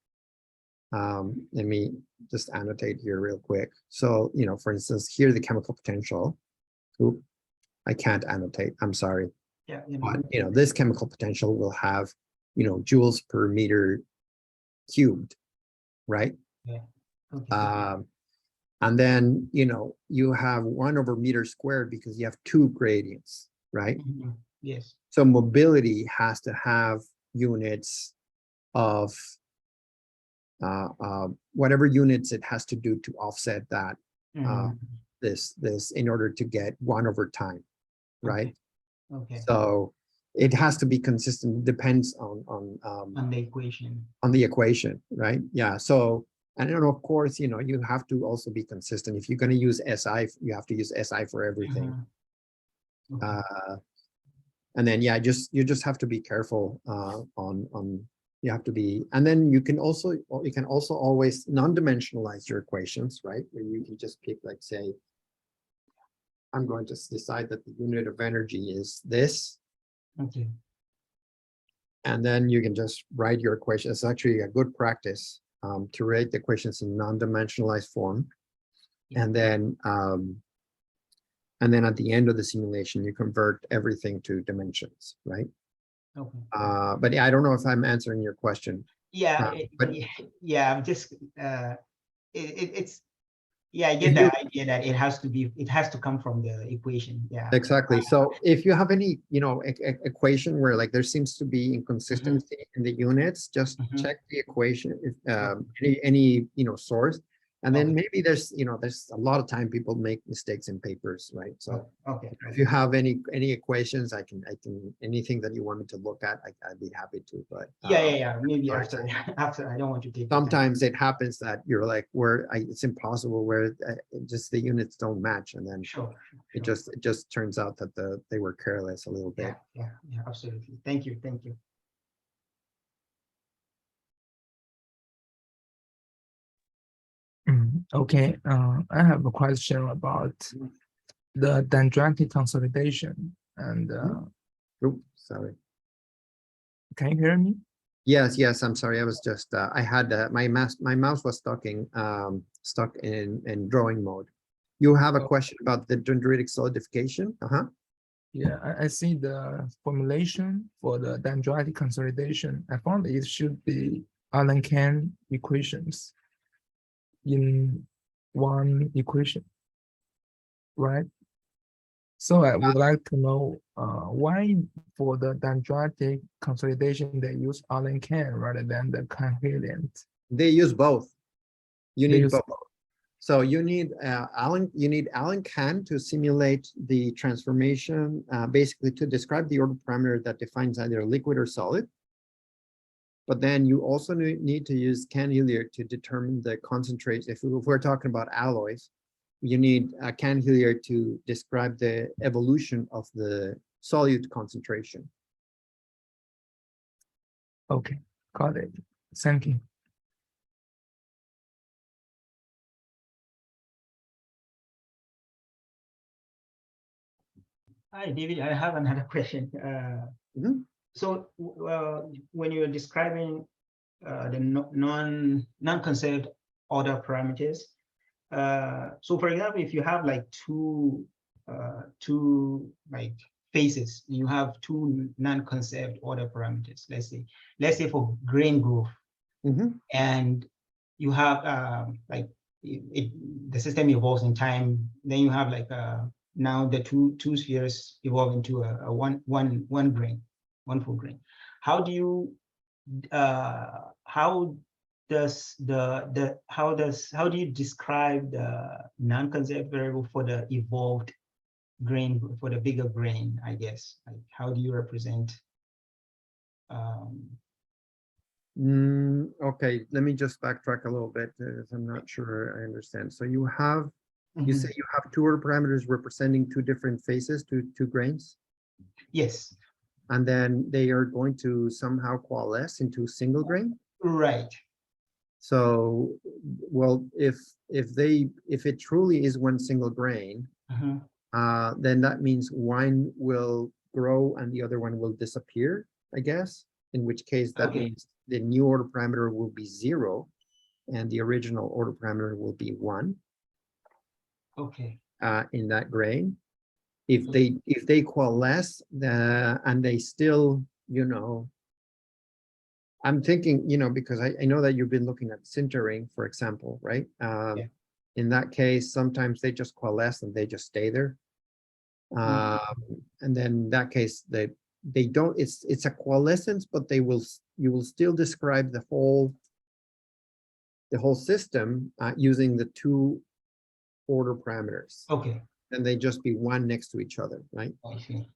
Let me just annotate here real quick. So, you know, for instance, here the chemical potential. Oop, I can't annotate, I'm sorry. yeah, But, you know, this chemical potential will have, you know, joules per meter cubed, right? yeah. Okay. And then, you know, you have 1 over meter squared because you have 2 gradients, right? Mhm. Yes. So mobility has to have units of whatever units it has to do to offset that Mhm. this in order to get 1 over time, right? Okay. So it has to be consistent, depends on the equation. on the equation, right? Yeah. So, and then of course, you know, you have to also be consistent. If you're going to use SI, you have to use SI for everything. Mhm. Okay. And then, yeah, you just have to be careful on you have to be, and then you can also always non-dimensionalize your equations, right? Where you can just pick, like, say, I'm going to decide that the unit of energy is this, Okay. and then you can just write your equation. It's actually a good practice to write the equations in non-dimensionalized form. And then at the end of the simulation, you convert everything to dimensions, right? Okay. But yeah, I don't know if I'm answering your question. Yeah. But Yeah. I'm just it's yeah. I get if the you- idea that it has to come from the equation. Yeah. Exactly. So if you have any, you know, equation where, like, there seems to be inconsistency in the units, just Mhm. check the equation, if any you know, source. And then Okay. maybe there's a lot of time people make mistakes in papers, right? So Okay. if you have any equations, I can anything that you want me to look at, I'd be happy to. But Yeah. Maybe sorry. after I don't want to take the time. Sometimes it happens that you're like, it's impossible, where just the units don't match, and then Sure. it just turns out that they were careless a little bit. Yeah. Absolutely. Thank you. Okay, I have a question about the dendritic consolidation. And Oops, sorry. can you hear me? Yes, I'm sorry. I was just I had my mouse was stuck in drawing mode. You have a question about the dendritic solidification? Yeah, I see the formulation for the dendritic consolidation. I found it should be Allen-Kane equations in one equation, right? So I would like to know why for the dendritic consolidation they use Allen-Kane rather than the Cahn-Hilliard. They use both. You They need use both. So you need Allen-Kane to simulate the transformation, basically to describe the order parameter that defines either liquid or solid. But then you also need to use Cahn-Hilliard to determine the concentration. If we're talking about alloys, you need Cahn-Hilliard to describe the evolution of the solute concentration. Okay, got it. Thank you. Hi, David. I have another question. So when you're describing the non-conserved order parameters, so for example, if you have like two like phases, you have two non-conserved order parameters. Let's say for grain growth, and you have like the system evolves in time. Then you have like now the two spheres evolve into a one grain, one full grain. How do you how do you describe the non-conserved variable for the evolved grain, for the bigger grain, I guess? Like, how do you represent? Okay, let me just backtrack a little bit because I'm not sure I understand. So you have, you say you have two order parameters representing two different phases, two grains, Yes, and then they are going to somehow coalesce into a single grain. right. So, well, if it truly is one single grain, then that means one will grow and the other one will disappear, I guess. In which case that means the new order parameter will be 0 and the original order parameter will be 1. Okay. In that grain. If they coalesce and they still, you know, I'm thinking, you know, because I know that you've been looking at sintering, for example, right? In that case, sometimes they just coalesce and they just stay there. And then in that case, they don't, it's a coalescence, but you will still describe the whole system using the two order parameters. Okay. And they just be one next to each other, right? I see.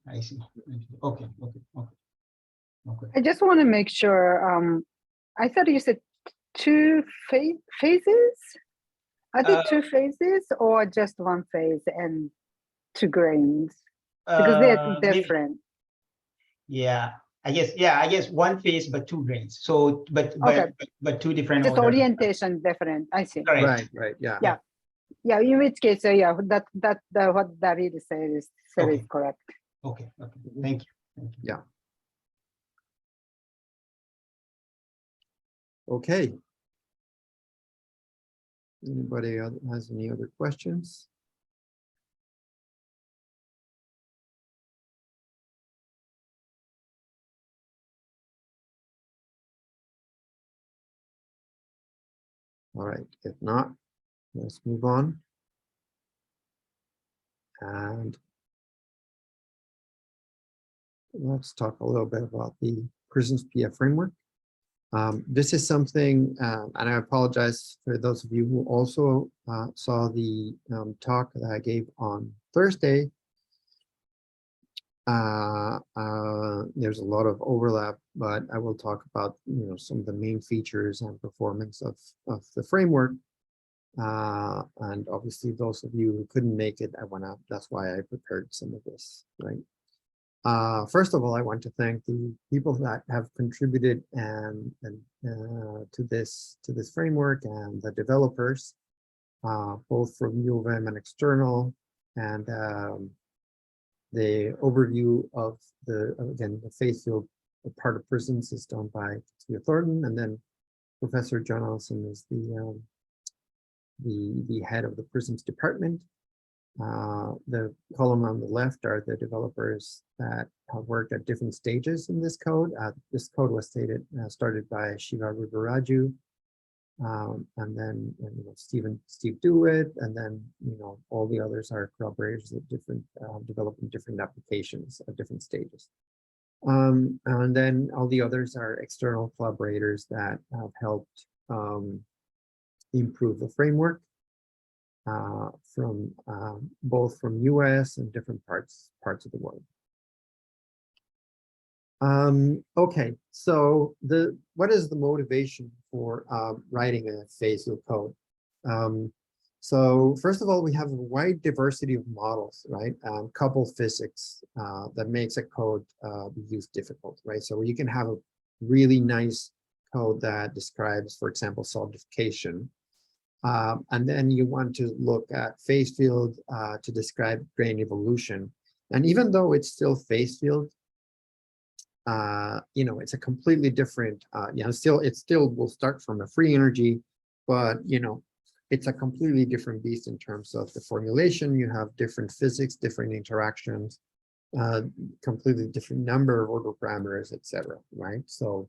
Okay. I just want to make sure. I thought you said two phases. Are there two phases or just one phase and two grains? Because they're different. Yeah, I guess one phase but two grains. So, but two different Just orders. orientation different. I see. Correct. Right. Yeah. Yeah. In which case, yeah, that what David said is correct. Okay. Thank you. Yeah. Okay. Anybody has any other questions? All right, if not, let's move on. And let's talk a little bit about the PRISMS-PF framework. This is something, and I apologize for those of you who also saw the talk that I gave on Thursday. There's a lot of overlap, but I will talk about some of the main features and performance of the framework. And obviously, those of you who couldn't make it, that's why I prepared some of this, right? First of all, I want to thank the people that have contributed to this framework and the developers, both from U of M and external, and the overview of the phase field part of PRISMS is done by Tia Thornton, and then Professor John Ellison is the head of the PRISMS department. The column on the left are the developers that have worked at different stages in this code. This code was started by Shiva Rugaraju, and then Steve Dewitt, and then all the others are collaborators at different developing different applications at different stages. And then all the others are external collaborators that have helped improve the framework. From both from US and different parts of the world. Okay, so what is the motivation for writing a phase field code? So first of all, we have a wide diversity of models, right? Coupled physics that makes a code be used difficult, right? So you can have a really nice code that describes, for example, solidification. And then you want to look at phase field to describe grain evolution. And even though it's still phase field, it's a completely different, it still will start from a free energy, but, it's a completely different beast in terms of the formulation. You have different physics, different interactions, completely different number of order parameters, etc. Right? So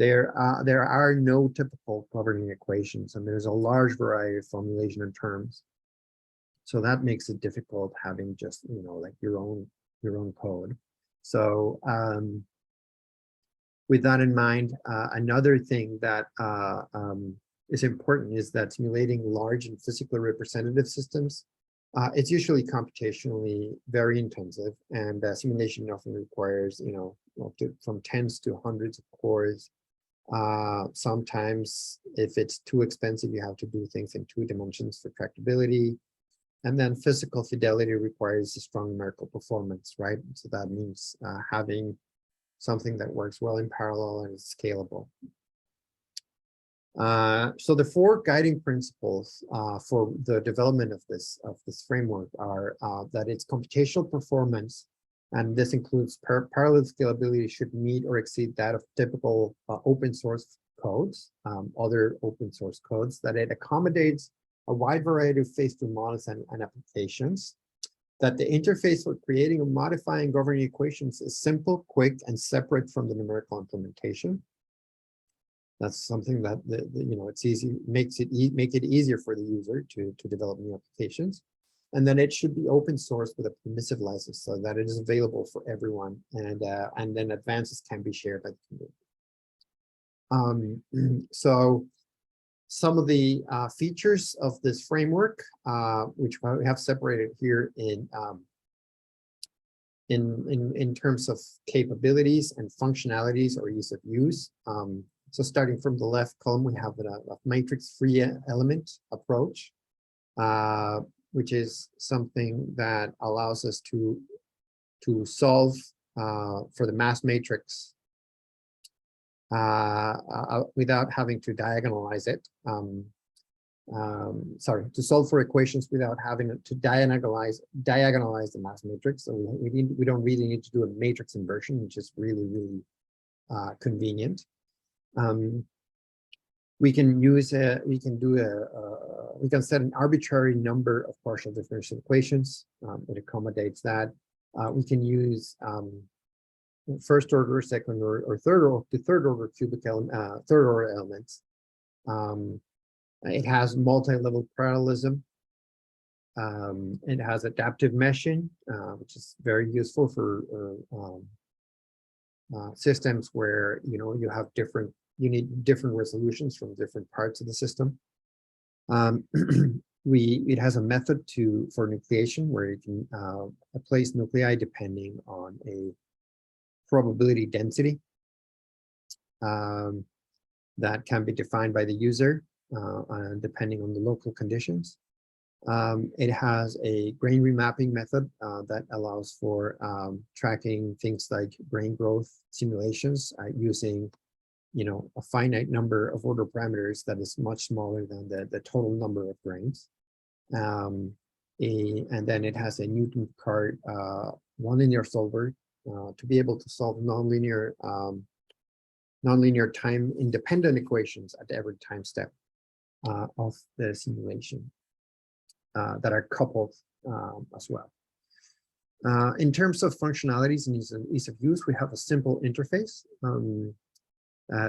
There are no typical governing equations, and there's a large variety of formulation and terms. So that makes it difficult having just, like your own code. So with that in mind, another thing that is important is that simulating large and physically representative systems, it's usually computationally very intensive, and simulation often requires, from tens to hundreds of cores. Sometimes if it's too expensive, you have to do things in 2 dimensions for tractability. And then physical fidelity requires a strong numerical performance, right? So that means having something that works well in parallel and is scalable. So the 4 guiding principles for the development of this framework are that its computational performance, and this includes parallel scalability, should meet or exceed that of typical open source codes, other open source codes, that it accommodates a wide variety of phase-2 models and applications, that the interface for creating or modifying governing equations is simple, quick, and separate from the numerical implementation. That's something that it's easy, make it easier for the user to develop new applications. And then it should be open source with a permissive license so that it is available for everyone, and then advances can be shared by the community. So some of the features of this framework, which we have separated here in terms of capabilities and functionalities or ease of use. So starting from the left column, we have a matrix-free element approach, which is something that allows us to solve for the mass matrix without having to diagonalize it. To solve for equations without having to diagonalize the mass matrix. So we don't really need to do a matrix inversion, which is really, really convenient. We can set an arbitrary number of partial differential equations. It accommodates that. We can use first order, second order, or third order cubic third order elements. It has multi-level parallelism. It has adaptive meshing, which is very useful for systems where you need different resolutions from different parts of the system. It has a method for nucleation where you can place nuclei depending on a probability density that can be defined by the user depending on the local conditions. It has a grain remapping method that allows for tracking things like grain growth simulations using a finite number of order parameters that is much smaller than the total number of grains. And then it has a Newton-Cart nonlinear solver to be able to solve nonlinear time-independent equations at every time step of the simulation that are coupled as well. In terms of functionalities and ease of use, we have a simple interface,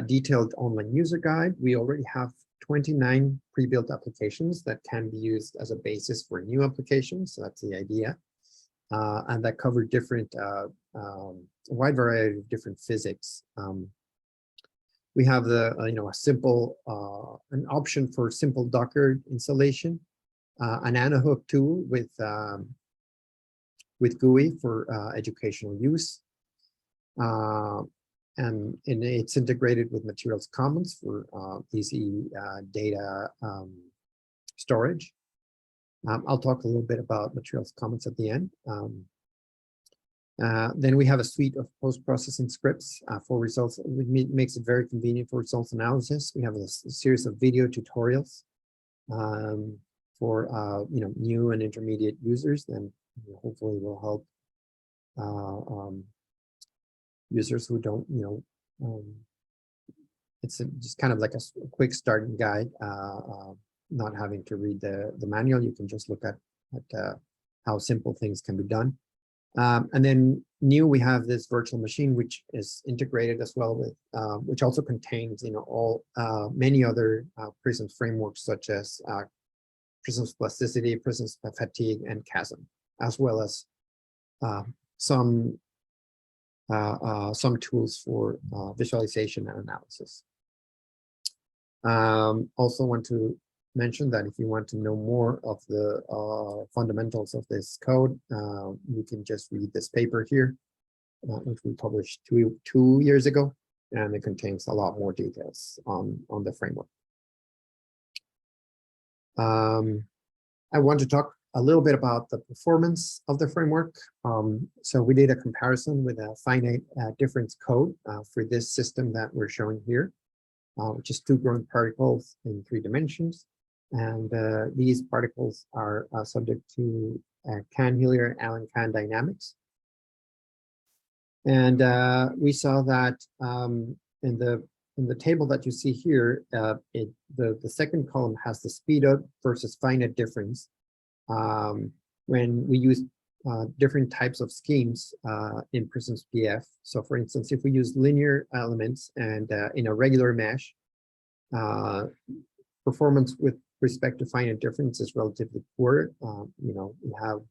detailed online user guide. We already have 29 pre-built applications that can be used as a basis for new applications. So that's the idea. And that cover a wide variety of different physics. We have an option for simple Docker installation, an Nanohook tool with GUI for educational use. And it's integrated with Materials Commons for easy data storage. I'll talk a little bit about Materials Commons at the end. Then we have a suite of post-processing scripts for results. It makes it very convenient for results analysis. We have a series of video tutorials for new and intermediate users, and hopefully will help users who don't, it's just kind of like a quick starting guide, not having to read the manual. You can just look at how simple things can be done. And then new, we have this virtual machine, which is integrated as well with, which also contains, all many other PRISMS frameworks, such as PRISMS plasticity, PRISMS fatigue, and chasm, as well as some tools for visualization and analysis. Also want to mention that if you want to know more of the fundamentals of this code, you can just read this paper here, which we published two years ago, and it contains a lot more details on the framework. I want to talk a little bit about the performance of the framework. So we did a comparison with a finite difference code for this system that we're showing here, which is 2 growing particles in 3 dimensions. And these particles are subject to Cahn-Hillier and Allen-Cahn dynamics. And we saw that in the table that you see here, the second column has the speed up versus finite difference when we use different types of schemes in PRISMS-PF. So for instance, if we use linear elements and in a regular mesh, performance with respect to finite difference is relatively poor. We have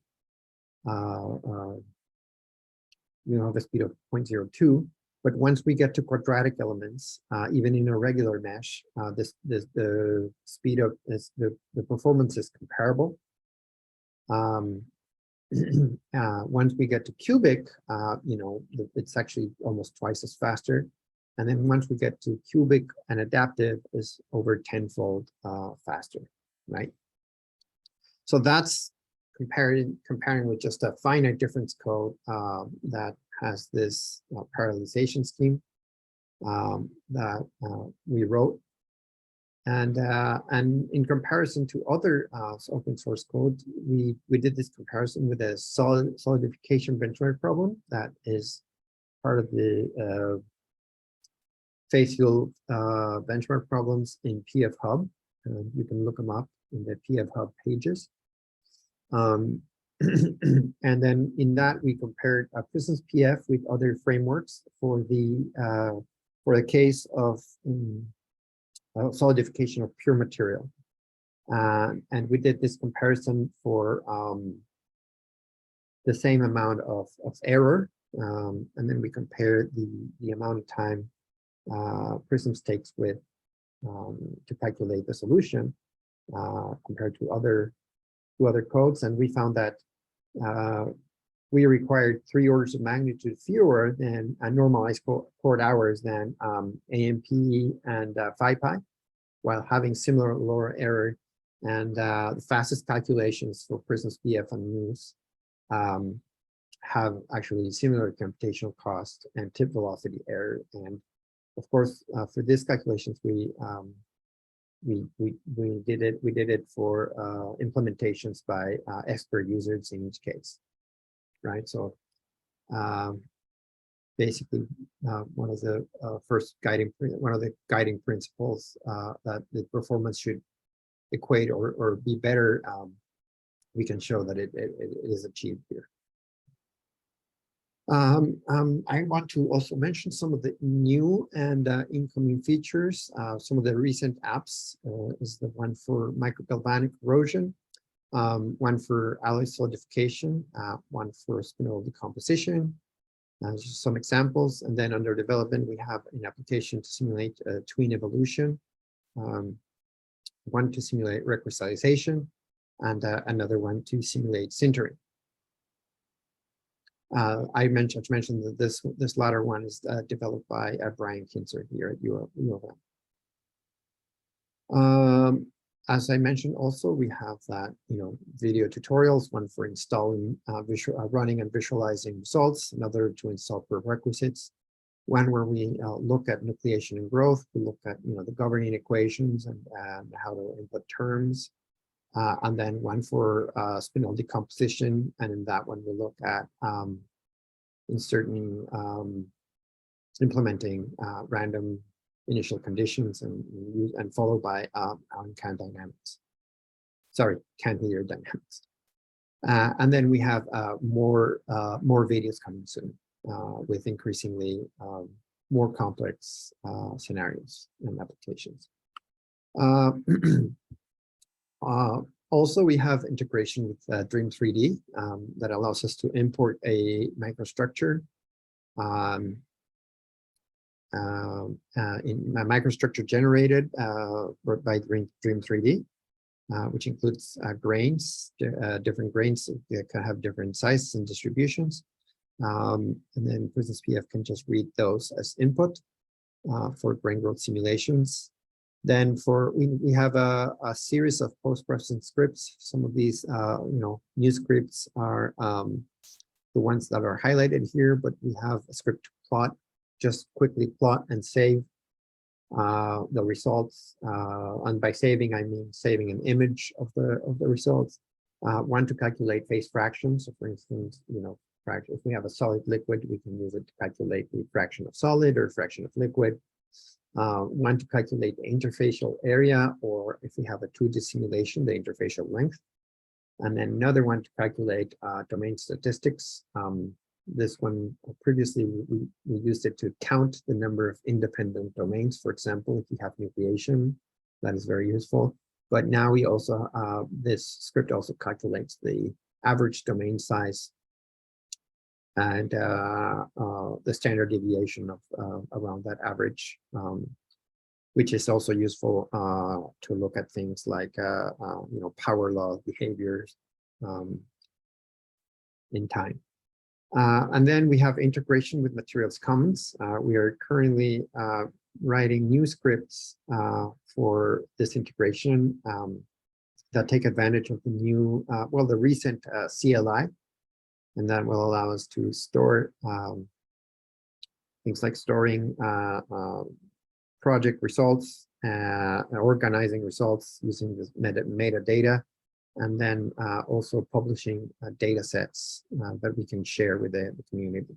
a speed of 0.02, but once we get to quadratic elements, even in a regular mesh, the speed of the performance is comparable. Once we get to cubic, it's actually almost twice as faster. And then once we get to cubic and adaptive, is over 10-fold faster, right? So that's comparing with just a finite difference code that has this parallelization scheme that we wrote. And in comparison to other open source code, we did this comparison with a solidification benchmark problem that is part of the phase field benchmark problems in PF Hub. You can look them up in the PF Hub pages. And then in that, we compared PRISMS-PF with other frameworks for the case of solidification of pure material. And we did this comparison for the same amount of error. And then we compared the amount of time PRISMS takes with to calculate the solution compared to other codes, and we found that we required 3 orders of magnitude fewer than normalized chord hours than AMP and PhiPi, while having similar lower error. And the fastest calculations for PRISMS-PF and MUSE have actually similar computational cost and tip velocity error. And of course, for these calculations, we did it for implementations by expert users in each case, right? So basically, one of the guiding principles that the performance should equate or be better, we can show that it is achieved here. I want to also mention some of the new and incoming features. Some of the recent apps is the one for microgalvanic corrosion, one for alloy solidification, one for spinel decomposition. Just some examples. And then under development, we have an application to simulate twin evolution, one to simulate recrystallization, and another one to simulate sintering. I mentioned that this latter one is developed by Brian Kinzer here at U of M. As I mentioned, also we have that video tutorials, one for installing running and visualizing results, another to install prerequisites, one where we look at nucleation and growth, we look at the governing equations and how to input terms. And then one for spinel decomposition, and in that one we look at inserting, implementing random initial conditions and followed by Allen-Cahn dynamics. Sorry, Cahn-Hillier dynamics. And then we have more videos coming soon with increasingly more complex scenarios and applications. Also, we have integration with Dream 3D that allows us to import a microstructure in a microstructure generated by Dream 3D, which includes grains, different grains that can have different sizes and distributions. And then PRISMS-PF can just read those as input for grain growth simulations. Then we have a series of post-processing scripts. Some of these new scripts are the ones that are highlighted here, but we have a script to plot, just quickly plot and save the results. And by saving, I mean saving an image of the results. One to calculate phase fractions. So for instance, if we have a solid liquid, we can use it to calculate the fraction of solid or fraction of liquid. One to calculate the interfacial area, or if we have a 2D simulation, the interfacial length. And then another one to calculate domain statistics. This one, previously, we used it to count the number of independent domains. For example, if you have nucleation, that is very useful. But now we also, this script also calculates the average domain size and the standard deviation of around that average, which is also useful to look at things like power law behaviors in time. And then we have integration with Materials Commons. We are currently writing new scripts for this integration that take advantage of the new, the recent CLI. And that will allow us to store things like storing project results, organizing results using this metadata, and then also publishing data sets that we can share with the community.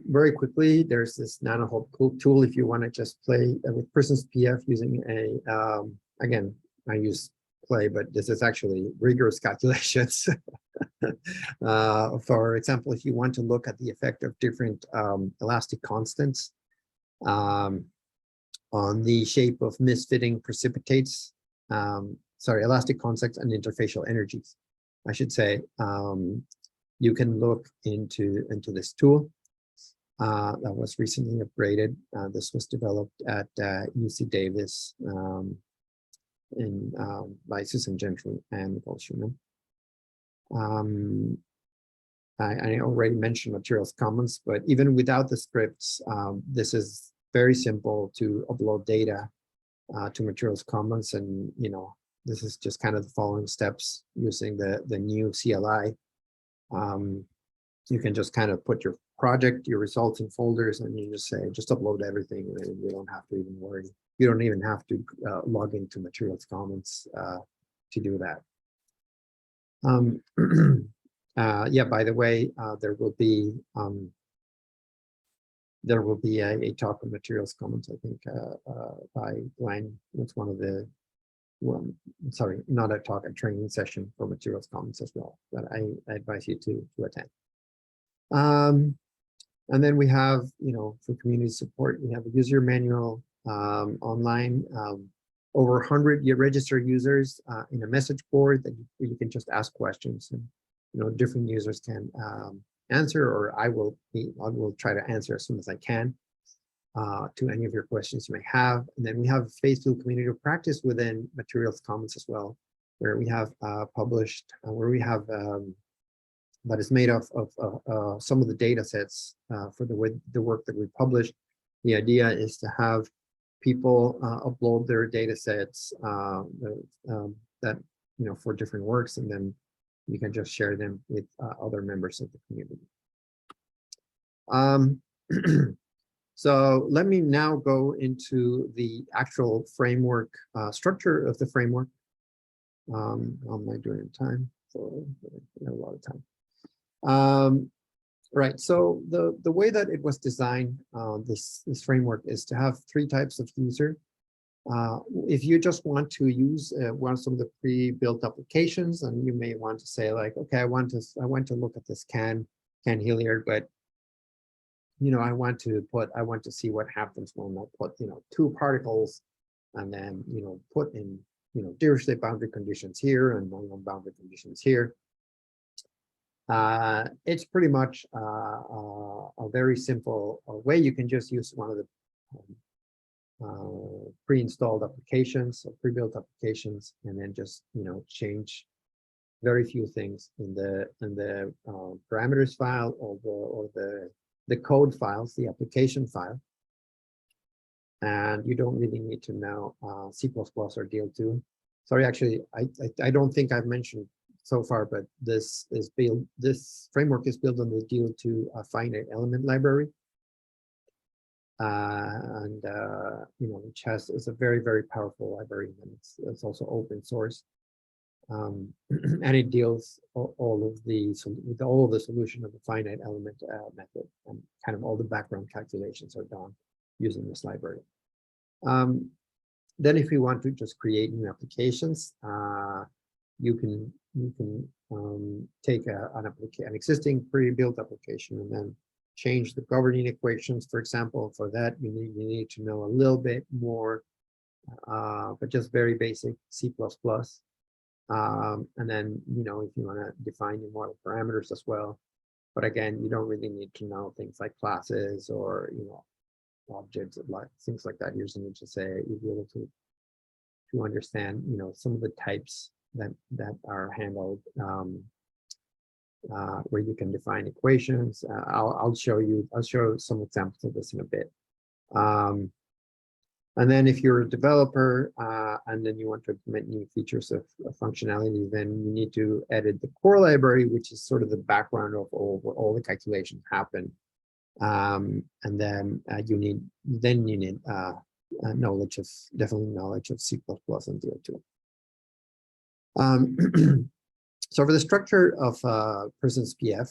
Very quickly, there's this NanoHulk tool if you want to just play with PRISMS-PF using a, again, I use play, but this is actually rigorous calculations. For example, if you want to look at the effect of different elastic constants on the shape of misfitting precipitates, elastic constants and interfacial energies, I should say, you can look into this tool that was recently upgraded. This was developed at UC Davis by Susan Gentry and Nicole Schumann. I already mentioned Materials Commons, but even without the scripts, this is very simple to upload data to Materials Commons, and this is just kind of the following steps using the new CLI. You can just kind of put your project, your results in folders, and you just say, just upload everything, and you don't have to even worry. You don't even have to log into Materials Commons to do that. Yeah, by the way, there will be a talk on Materials Commons, I think, by Glenn. It's one of the, sorry, not a talk, a training session for Materials Commons as well, that I advise you to attend. And then we have, for community support, we have a user manual online, over 100 registered users in a message board that you can just ask questions, and different users can answer, or I will try to answer as soon as I can to any of your questions you may have. And then we have a Facebook community of practice within Materials Commons as well, where we have published, where we have that is made of some of the data sets for the work that we published. The idea is to have people upload their data sets that for different works, and then you can just share them with other members of the community. So let me now go into the actual framework structure of the framework. How am I doing in time? So I have a lot of time. Right, so the way that it was designed, this framework, is to have 3 types of user. If you just want to use some of the pre-built applications, and you may want to say like, okay, I want to look at this can Hilliard, but I want to see what happens when I put, two particles and then, put in, Dirichlet boundary conditions here and non boundary conditions here. It's pretty much a very simple way. You can just use one of the pre-installed applications or pre-built applications, and then just change very few things in the parameters file or the code files, the application file. And you don't really need to know C++ or DL2. Sorry, actually, I don't think I've mentioned so far, but this framework is built on the DL2 finite element library. Which is a very, very powerful library, and it's also open source. And it deals all of the solution of the finite element method, and kind of all the background calculations are done using this library. Then if you want to just create new applications, you can take an existing pre-built application and then change the governing equations. For example, for that you need to know a little bit more, but just very basic C++. And then if you want to define your model parameters as well. But again, you don't really need to know things like classes or objects, like things like that. You just need to say you'll be able to understand some of the types that are handled, where you can define equations. I'll show some examples of this in a bit. And then if you're a developer and then you want to implement new features of functionality, then you need to edit the core library, which is sort of the background of all the calculations happen. And then you need knowledge of C++ and DL2. So for the structure of PRISMS-PF,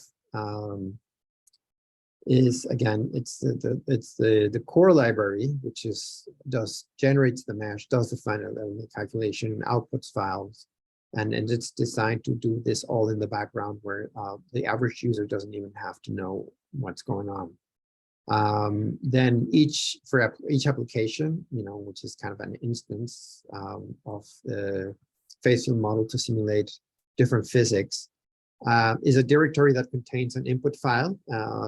is again, it's the core library, which generates the mesh, does the finite element calculation, outputs files, and it's designed to do this all in the background, where the average user doesn't even have to know what's going on. Then for each application, which is kind of an instance of the phase field model to simulate different physics, is a directory that contains an input file,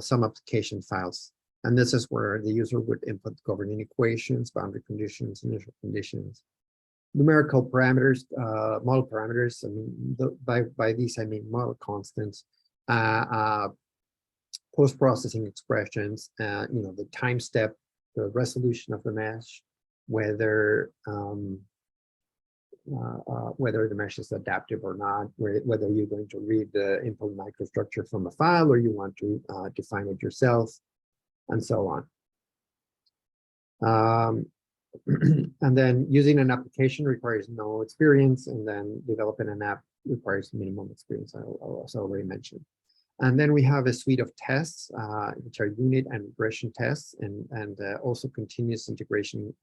some application files. And this is where the user would input governing equations, boundary conditions, initial conditions, numerical parameters, model parameters. I mean, by these, I mean model constants, post-processing expressions, the time step, the resolution of the mesh, whether the mesh is adaptive or not, whether you're going to read the input microstructure from a file or you want to define it yourself, and so on. And then using an application requires no experience, and then developing an app requires minimum experience, I also already mentioned. And then we have a suite of tests, which are unit and regression tests, and also continuous integration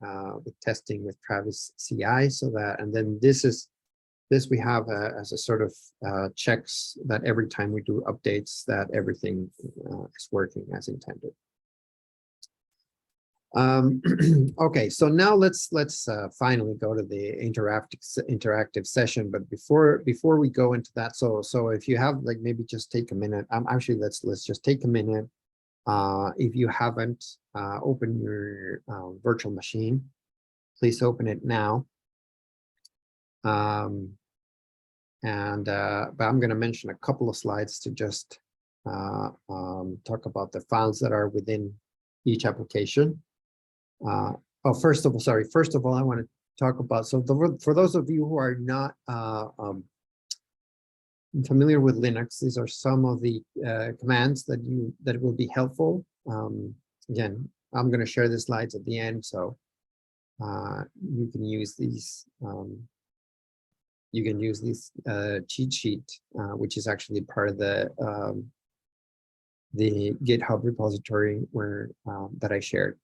with testing with Travis CI. And then this we have as a sort of checks that every time we do updates, that everything is working as intended. Okay, so now let's finally go to the interactive session. But before we go into that, so if you have, like, maybe just take a minute. Actually, let's just take a minute. If you haven't opened your virtual machine, please open it now. But I'm going to mention a couple of slides to just talk about the files that are within each application. First of all, I want to talk about, for those of you who are not familiar with Linux, these are some of the commands that will be helpful. Again, I'm going to share the slides at the end, so you can use these. You can use this cheat sheet, which is actually part of the GitHub repository that I shared.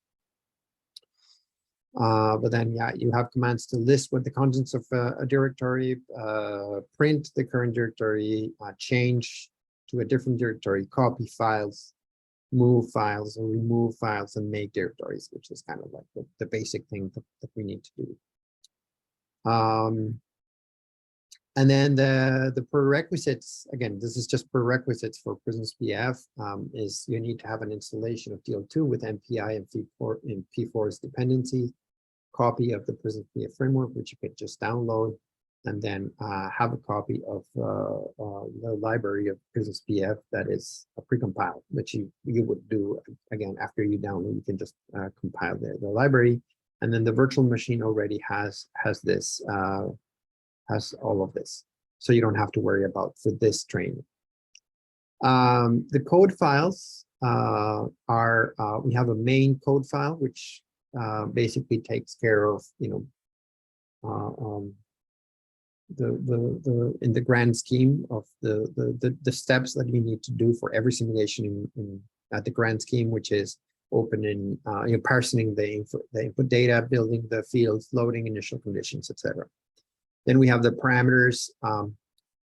But then, yeah, you have commands to list what the contents of a directory, print the current directory, change to a different directory, copy files, move files, or remove files, and make directories, which is kind of like the basic thing that we need to do. And then the prerequisites, again, this is just prerequisites for PRISMS-PF, is you need to have an installation of DL2 with MPI and P4's dependency, copy of the PRISMS-PF framework, which you could just download, and then have a copy of the library of PRISMS-PF that is precompiled, which you would do, again, after you download, you can just compile the library. And then the virtual machine already has this, has all of this. So you don't have to worry about for this training. The code files we have a main code file, which basically takes care of, you know, in the grand scheme of the steps that you need to do for every simulation at the grand scheme, which is opening, you know, parsing the input data, building the fields, loading initial conditions, etc. Then we have the parameters.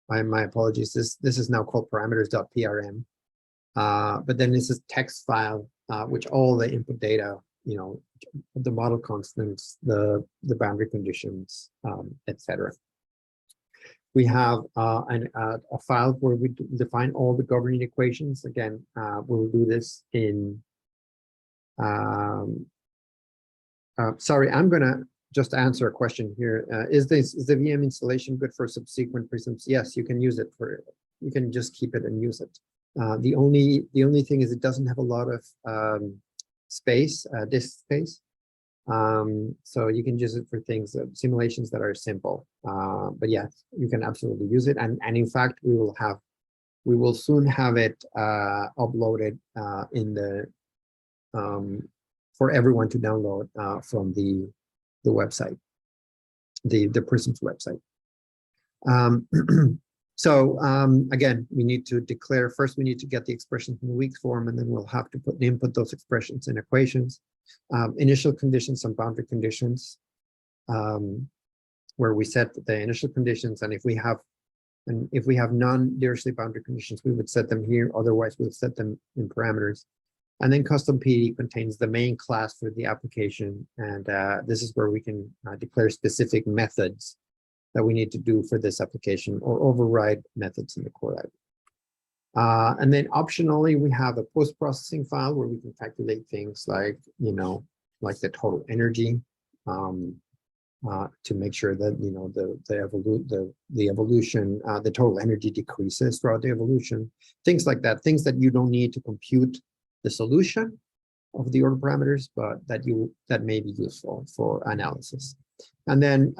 My apologies. This is now called parameters.prm. But then this is text file, which all the input data, you know, the model constants, the boundary conditions, etc. We have a file where we define all the governing equations. Again, we'll do this in. Sorry, I'm gonna just answer a question here. Is the VM installation good for subsequent PRISMs? Yes, you can use it for. You can just keep it and use it. The only thing is it doesn't have a lot of space, disk space. So you can use it for things, simulations that are simple. But yes, you can absolutely use it. And in fact, we will soon have it uploaded in the for everyone to download from the website, the PRISMS website. So again, we need to declare, first we need to get the expression from the weak form, and then we'll have to input those expressions in equations. Initial conditions and boundary conditions, where we set the initial conditions, and if we have non-Dirichlet boundary conditions, we would set them here. Otherwise, we'll set them in parameters. And then custom PD contains the main class for the application, and this is where we can declare specific methods that we need to do for this application, or override methods in the core library. And then optionally, we have a post-processing file where we can calculate things like, you know, like the total energy, to make sure that, you know, the evolution, the total energy decreases throughout the evolution, things like that, things that you don't need to compute the solution of the order parameters, but that may be useful for analysis. And then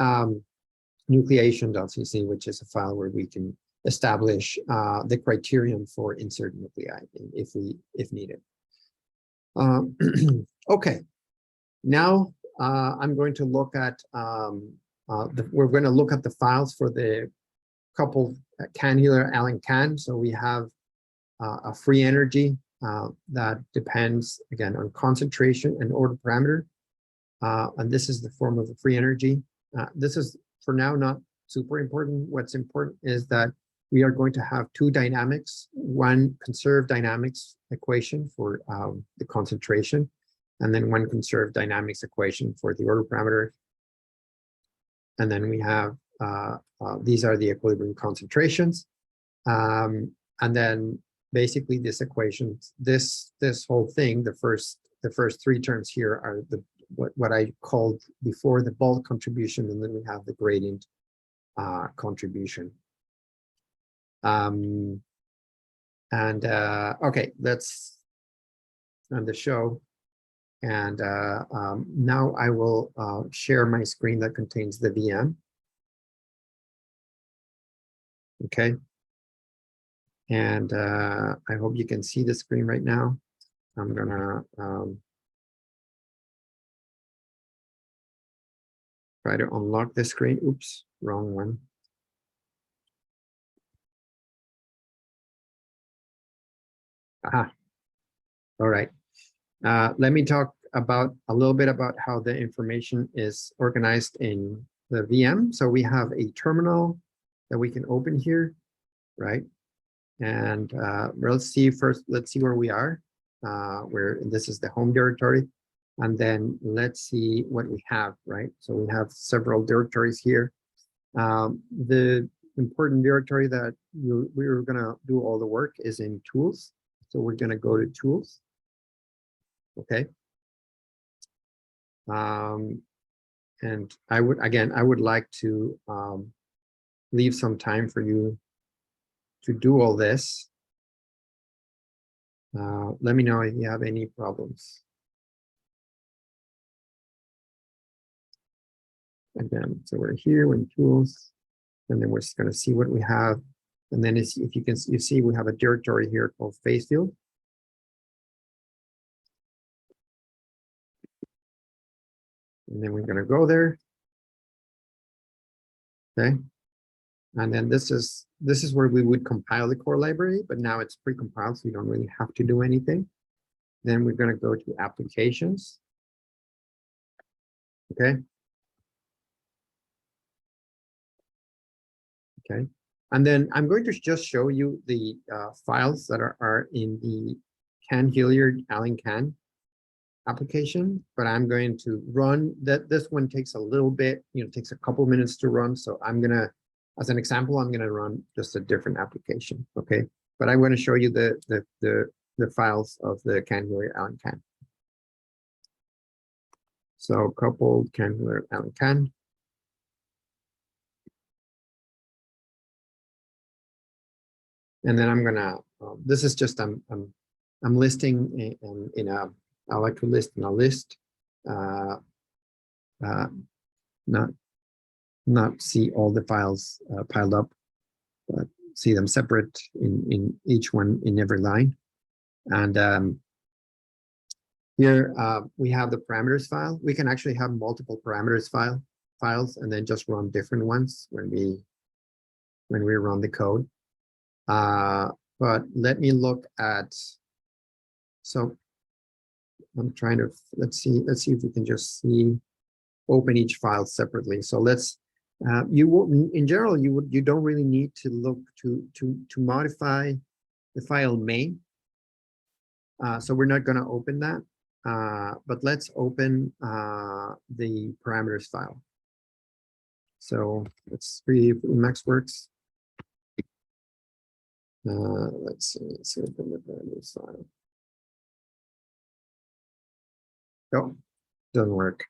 nucleation.cc, which is a file where we can establish the criterion for insert nuclei if needed. Okay, now I'm going to look at we're going to look at the files for the coupled cannular Allen can. So we have a free energy that depends again on concentration and order parameter, and this is the form of the free energy. This is for now not super important. What's important is that we are going to have two dynamics, one conserved dynamics equation for the concentration, and then one conserved dynamics equation for the order parameter. And then we have, these are the equilibrium concentrations. And then basically this equation, this whole thing, the first three terms here are what I called before the bulk contribution, and then we have the gradient contribution. Okay, let's end the show. And now I will share my screen that contains the VM. Okay. And I hope you can see the screen right now. I'm gonna try to unlock the screen. Oops, wrong one. Aha. All right. Let me talk about a little bit about how the information is organized in the VM. So we have a terminal that we can open here, right? And let's see where we are. Where this is the home directory. And then let's see what we have, right? So we have several directories here. The important directory that we were gonna do all the work is in tools. So we're gonna go to tools. Okay. And I would like to leave some time for you to do all this. Let me know if you have any problems. Again, so we're here in tools, and then we're just going to see what we have. And then if you see, we have a directory here called phase field. And then we're going to go there. Okay. And then this is where we would compile the core library, but now it's pre-compiled, so you don't really have to do anything. Then we're going to go to applications. Okay. Okay. And then I'm going to just show you the files that are in the Hilliard Allen Can application, but I'm going to run that. This one takes a little bit, takes a couple minutes to run. So I'm going to, as an example, I'm going to run just a different application. Okay. But I'm going to show you the files of the Hilliard Allen Can. So coupled Hilliard Allen Can. And then I'm gonna. This is just I'm listing in a. I like to list in a list. Not see all the files piled up, but see them separate in each one in every line. And here we have the parameters file. We can actually have multiple parameters files and then just run different ones when we run the code. But let me look at, so I'm trying to, let's see if we can just open each file separately. So let's, in general, you don't really need to look to modify the file main. So we're not going to open that, but let's open the parameters file. So let's see if Emacs works. Let's open the parameters file. Oh, doesn't work.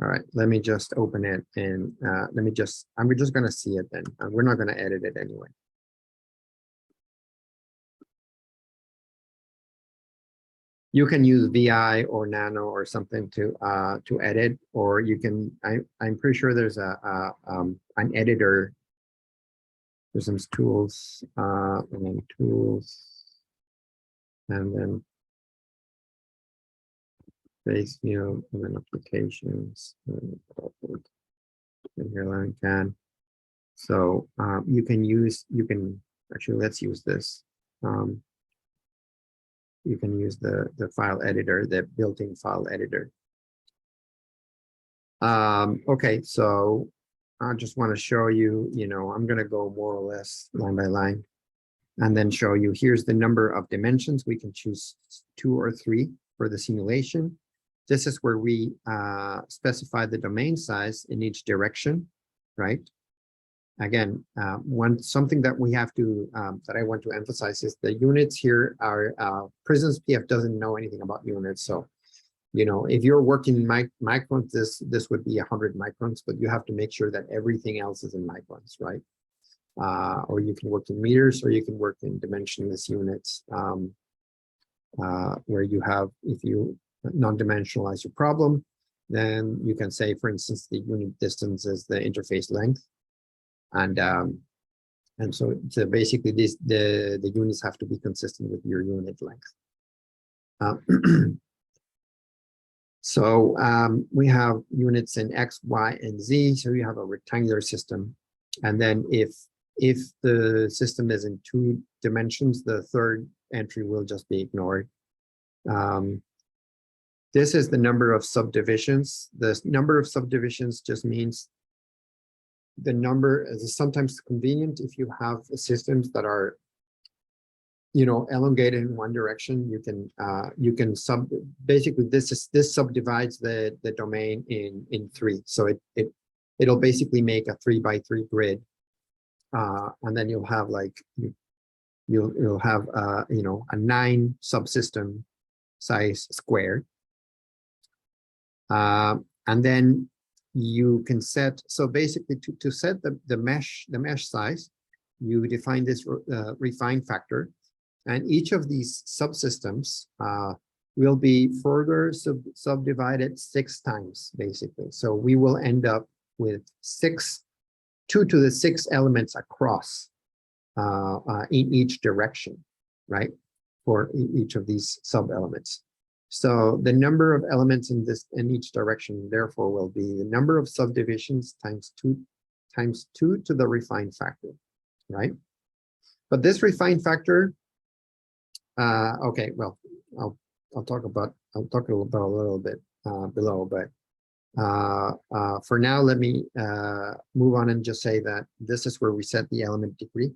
All right, let me just open it and we're just going to see it then. We're not going to edit it anyway. You can use VI or Nano or something to edit, or you can. I'm pretty sure there's an editor. There's some tools, and then tools, and then base view, and then applications, and here I can. So you can actually, let's use this. You can use the file editor, the built-in file editor. Okay, so I just want to show you, I'm going to go more or less line by line and then show you, here's the number of dimensions. We can choose 2 or 3 for the simulation. This is where we specify the domain size in each direction, right? Again, something that we have to, that I want to emphasize is the units here are, PRISMS-PF doesn't know anything about units. So, if you're working in microns, this would be 100 microns, but you have to make sure that everything else is in microns, right? Or you can work in meters, or you can work in dimensionless units, where you have, if you non-dimensionalize your problem, then you can say, for instance, the unit distance is the interface length. And so basically the units have to be consistent with your unit length. So we have units in X, Y, and Z. So you have a rectangular system. And then if the system is in 2 dimensions, the third entry will just be ignored. This is the number of subdivisions. The number of subdivisions just means the number is sometimes convenient if you have systems that are, you know, elongated in one direction. You can basically this subdivides the domain in three. So it'll basically make a 3x3 grid, and then you'll have like you'll have you know, a 9 subsystem size square, and then you can set, so basically to set the mesh size, you define this refine factor, and each of these subsystems will be further subdivided 6 times, basically. So we will end up with 2 to the 6 elements across in each direction, right? For each of these sub-elements. So the number of elements in each direction, therefore, will be the number of subdivisions times 2 to the refine factor, right? But this refine factor, okay, well, I'll talk about a little bit below, but for now, let me move on and just say that this is where we set the element degree.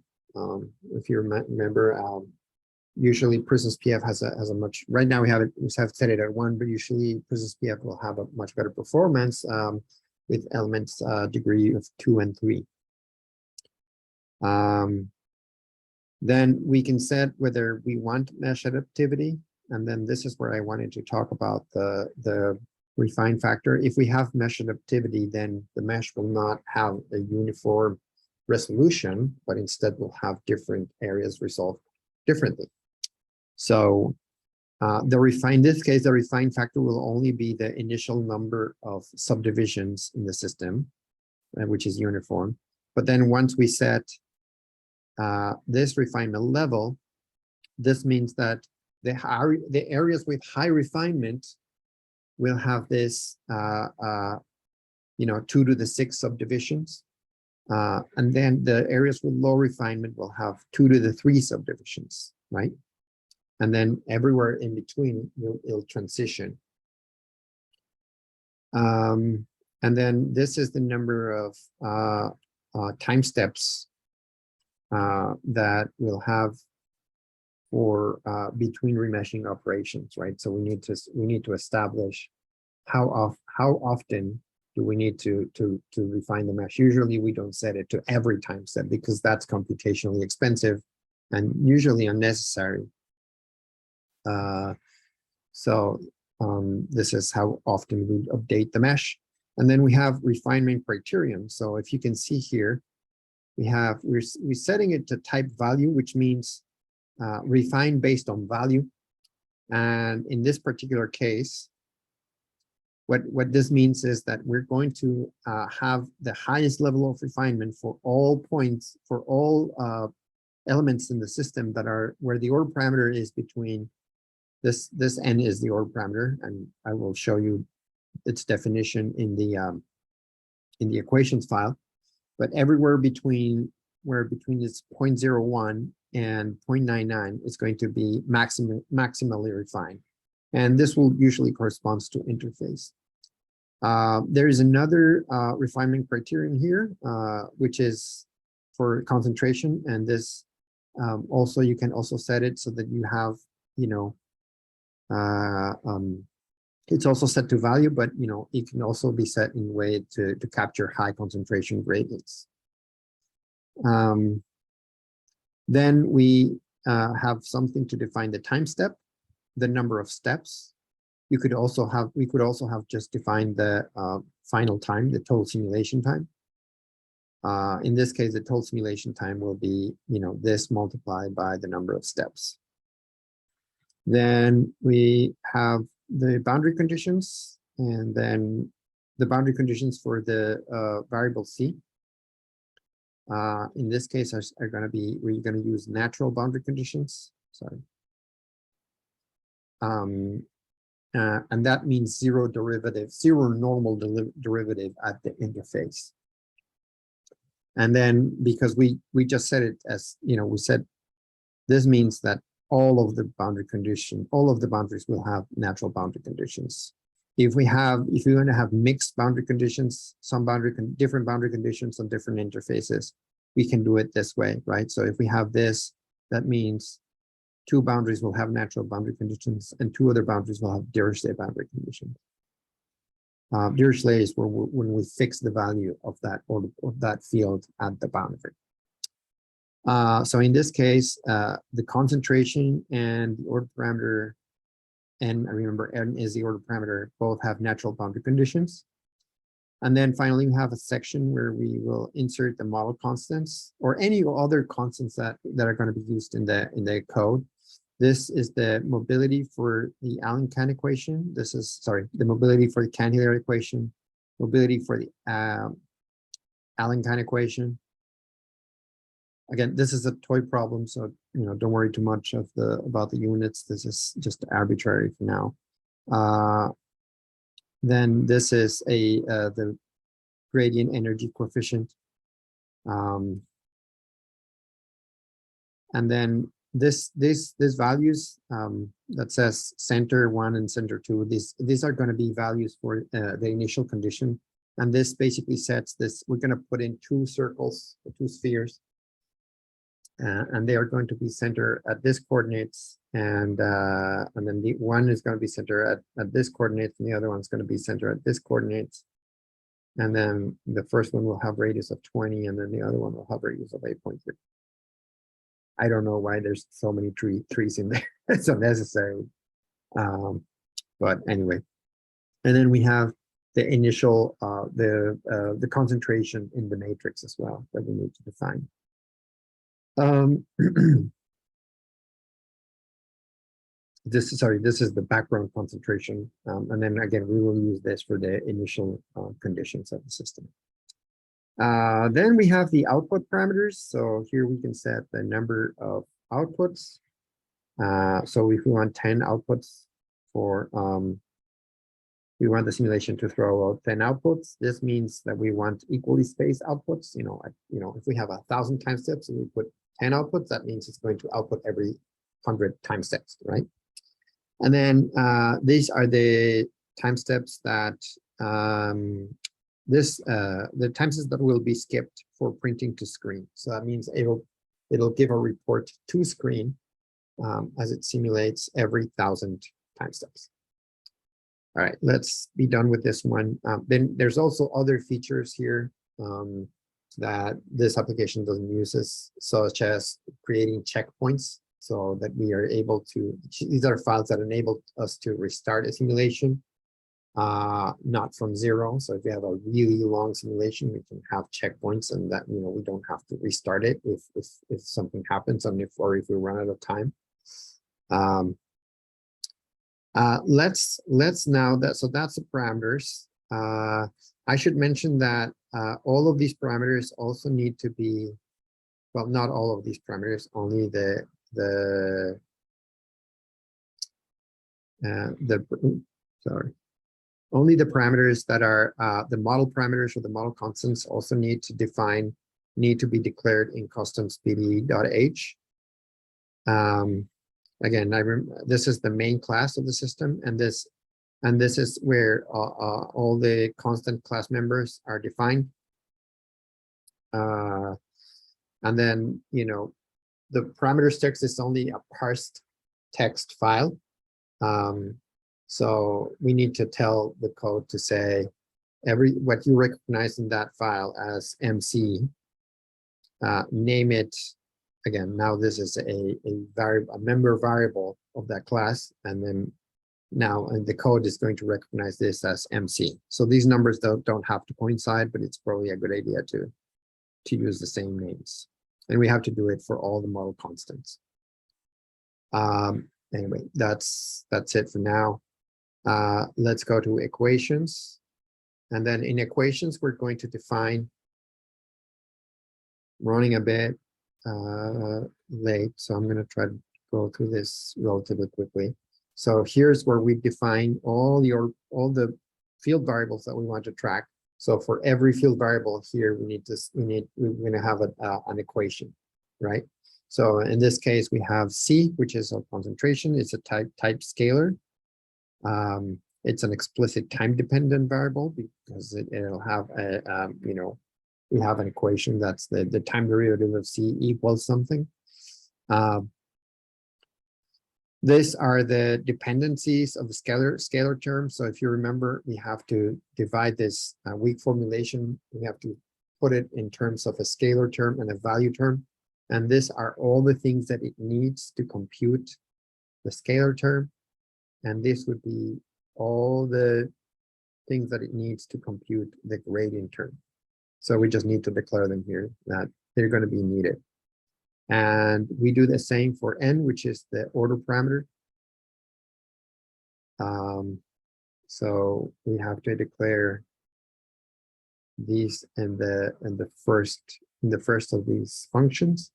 If you remember, usually PRISMS-PF has a much, right now we have set it at 1, but usually PRISMS-PF will have a much better performance with elements degree of 2 and 3. Then we can set whether we want mesh adaptivity, and then this is where I wanted to talk about the refine factor. If we have mesh adaptivity, then the mesh will not have a uniform resolution, but instead will have different areas resolved differently. So in this case, the refine factor will only be the initial number of subdivisions in the system, which is uniform. But then once we set this refinement level, this means that the areas with high refinement will have this, you know, 2 to the 6 subdivisions. And then the areas with low refinement will have 2 to the 3 subdivisions, right? And then everywhere in between, it'll transition. And then this is the number of time steps that we'll have for between remeshing operations, right? So we need to establish how often do we need to refine the mesh. Usually we don't set it to every time step because that's computationally expensive and usually unnecessary. This is how often we update the mesh. And then we have refinement criterion. So if you can see here, we're setting it to type value, which means refine based on value. And in this particular case, what this means is that we're going to have the highest level of refinement for all points, for all elements in the system that are where the order parameter is between this n is the order parameter, and I will show you its definition in the equations file. But everywhere between this 0.01 and 0.99 is going to be maximally refined. And this will usually corresponds to interface. There is another refinement criterion here, which is for concentration. And this also, you can also set it so that you have, you know, it's also set to value, but, you know, it can also be set in a way to capture high concentration gradients. Then we have something to define the time step, the number of steps. We could also have just defined the final time, the total simulation time. In this case, the total simulation time will be, you know, this multiplied by the number of steps. Then we have the boundary conditions, and then the boundary conditions for the variable C. In this case, are going to be, we're going to use natural boundary conditions. Sorry. And that means zero normal derivative at the interface. And then because we just said it as, you know, we said this means that all of the boundaries will have natural boundary conditions. If we want to have mixed boundary conditions, different boundary conditions on different interfaces, we can do it this way, right? So if we have this, that means 2 boundaries will have natural boundary conditions and 2 other boundaries will have Dirichlet boundary conditions. Dirichlet is when we fix the value of that field at the boundary. So in this case, the concentration and the order parameter, and I remember n is the order parameter, both have natural boundary conditions. And then finally, we have a section where we will insert the model constants or any other constants that are going to be used in the code. This is the mobility for the Allen-Cahn equation. This is, sorry, the mobility for the Cahn-Hilliard equation, mobility for the Allen-Cahn equation. Again, this is a toy problem, so don't worry too much about the units. This is just arbitrary for now. Then this is the gradient energy coefficient, and then this values that says center 1 and center 2. These are going to be values for the initial condition, and this basically sets this. We're going to put in 2 circles, 2 spheres. And they are going to be centered at this coordinates, and then the one is going to be centered at this coordinates, and the other one's going to be centered at this coordinates. And then the first one will have radius of 20, and then the other one will have radius of 8.3. I don't know why there's so many trees in there. It's unnecessary. But anyway, and then we have the initial the concentration in the matrix as well that we need to define. This is the background concentration, and then again we will use this for the initial conditions of the system. Then we have the output parameters. So here we can set the number of outputs. So if we want 10 outputs for we want the simulation to throw out 10 outputs. This means that we want equally spaced outputs. If we have 1,000 time steps and we put 10 outputs, that means it's going to output every 100 time steps, right? And then these are the time steps that the time steps that will be skipped for printing to screen. So that means it'll give a report to screen as it simulates every 1,000 time steps. All right, let's be done with this one. Then there's also other features here that this application doesn't use, such as creating checkpoints so that we are able to, these are files that enable us to restart a simulation, not from 0. So if we have a really long simulation, we can have checkpoints, and that we don't have to restart it if something happens, and if we run out of time. Let's now so that's the parameters. I should mention that all of these parameters also need to be, well, not all of these parameters, only only the parameters that are the model parameters or the model constants also need to be declared in customs pd.h. Again, this is the main class of the system, and this is where all the constant class members are defined. And then, the parameters text is only a parsed text file. So we need to tell the code to say what you recognize in that file as MC, name it. Again, now this is a member variable of that class, and then now the code is going to recognize this as MC. So these numbers don't have to coincide, but it's probably a good idea to use the same names. And we have to do it for all the model constants. Anyway, that's it for now. Let's go to equations. And then in equations, we're going to define, running a bit late, so I'm going to try to go through this relatively quickly. So here's where we define all the field variables that we want to track. So for every field variable here, we're going to have an equation, right? So in this case, we have C, which is a concentration. It's a type scalar. It's an explicit time-dependent variable because it'll have a, we have an equation that's the time derivative of C equals something. These are the dependencies of the scalar term. So if you remember, we have to divide this weak formulation. We have to put it in terms of a scalar term and a value term. And these are all the things that it needs to compute the scalar term. And this would be all the things that it needs to compute the gradient term. So we just need to declare them here that they're going to be needed. And we do the same for n, which is the order parameter. So we have to declare these in the first of these functions.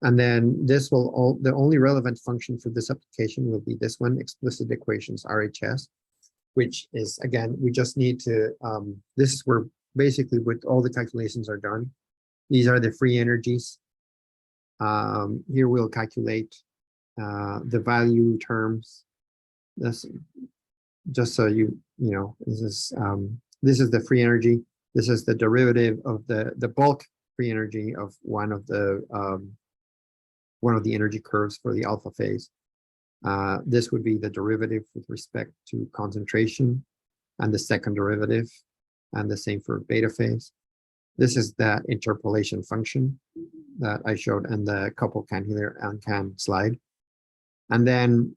And then this will the only relevant function for this application will be this one, explicit equations RHS, which is, again, we just need to, this is where basically with all the calculations are done. These are the free energies. Here we'll calculate the value terms. This, just so you know, this is the free energy. This is the derivative of the bulk free energy of one of the energy curves for the alpha phase. This would be the derivative with respect to concentration, and the second derivative, and the same for beta phase. This is that interpolation function that I showed in the couple cantilever and can slide. And then,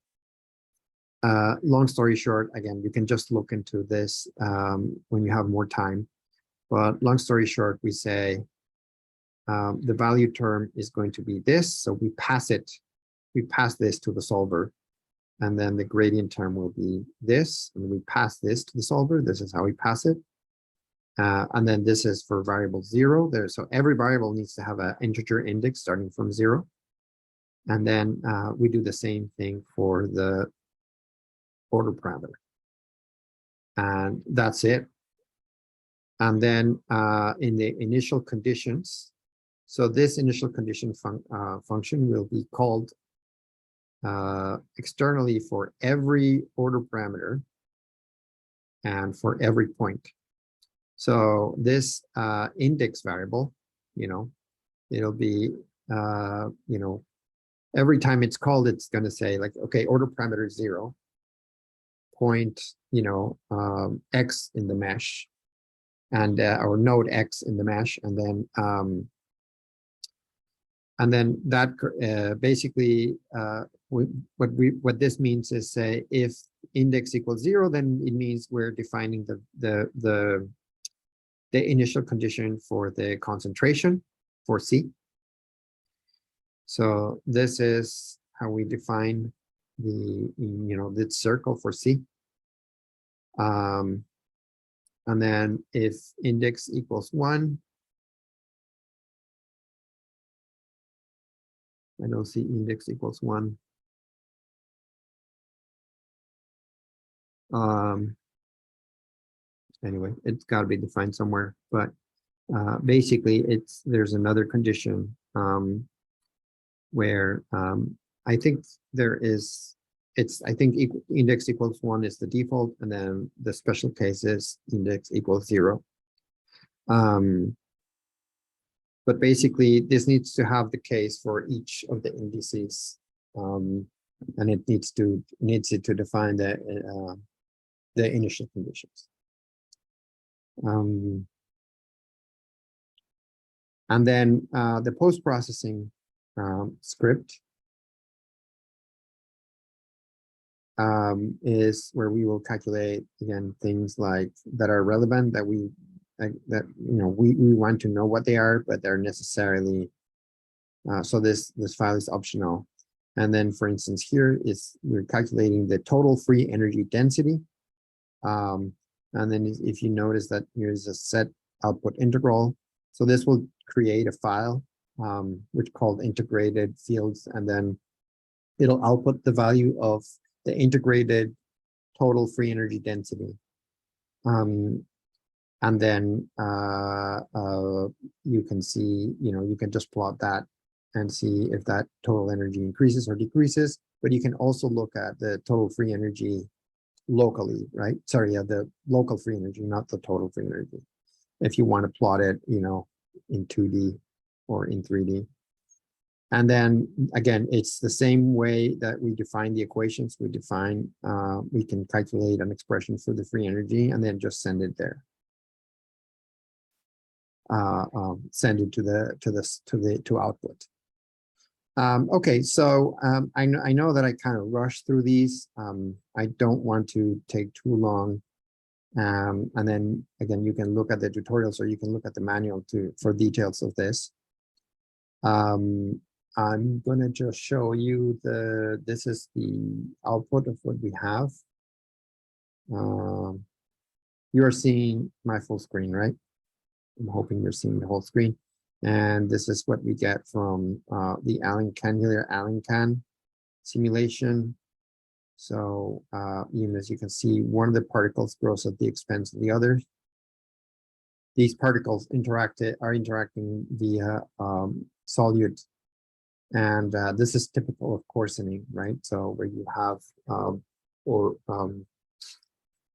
long story short, again, you can just look into this when you have more time. But long story short, we say the value term is going to be this. So we pass this to the solver. And then the gradient term will be this. And we pass this to the solver. This is how we pass it. And then this is for variable 0 there. So every variable needs to have an integer index starting from 0. And then we do the same thing for the order parameter. And that's it. And then in the initial conditions, so this initial condition function will be called externally for every order parameter and for every point. So this index variable, it'll be, every time it's called, it's going to say like, okay, order parameter 0, point, X in the mesh, and or node X in the mesh, and then that basically what this means is, say, if index equals 0, then it means we're defining the initial condition for the concentration for C. So this is how we define the circle for C. And then if index equals 1, I don't see index equals 1. Anyway, it's got to be defined somewhere, but basically there's another condition where I think index equals 1 is the default, and then the special case is index equals 0. But basically this needs to have the case for each of the indices, and it needs it to define the initial conditions. And then the post-processing script is where we will calculate, again, things like that are relevant, that we want to know what they are, but they're necessarily so this file is optional. And then, for instance, here we're calculating the total free energy density. And then if you notice that here's a set output integral, so this will create a file which called integrated fields, and then it'll output the value of the integrated total free energy density. And then you can see, you can just plot that and see if that total energy increases or decreases. But you can also look at the total free energy locally, right? Sorry, the local free energy, not the total free energy. If you want to plot it, you know, in 2D or in 3D. And then again, it's the same way that we define the equations. We can calculate an expression for the free energy and then just send it there. Send it to output. Okay, so I know that I kind of rushed through these. I don't want to take too long. And then again, you can look at the tutorials or you can look at the manual for details of this. I'm gonna just show you this is the output of what we have. You're seeing my full screen, right? I'm hoping you're seeing the whole screen. And this is what we get from the Allen-Can simulation. So even as you can see, one of the particles grows at the expense of the others. These particles are interacting via solute. And this is typical of coarsening, right? So where you have,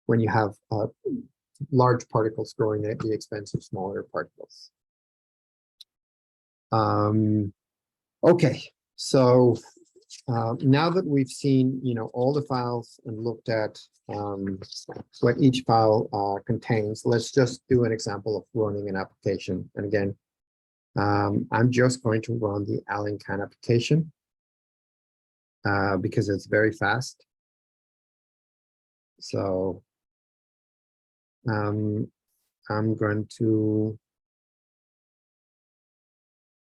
when you have large particles growing at the expense of smaller particles. Okay, so now that we've seen, you know, all the files and looked at what each file contains, let's just do an example of running an application. And again, I'm just going to run the Allen-Can application because it's very fast. So I'm going to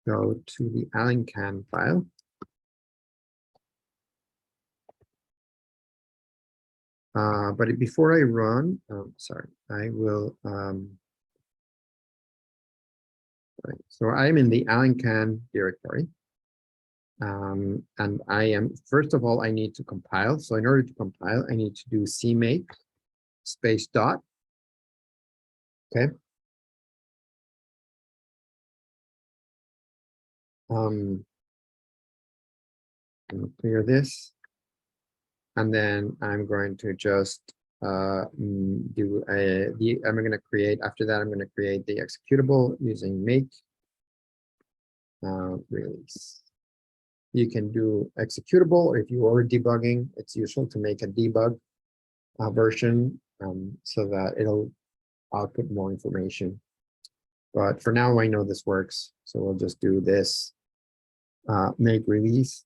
go to the Allen-Can file. But before I run, sorry, I will. Right. So I'm in the Allen-Can directory. And I am, first of all, I need to compile. So in order to compile, I need to do CMake space dot. Okay. I'm gonna clear this. And then I'm going to just I'm going to create, after that, I'm going to create the executable using make release. You can do executable if you are debugging. It's useful to make a debug version so that it'll output more information. But for now, I know this works. So we'll just do this make release.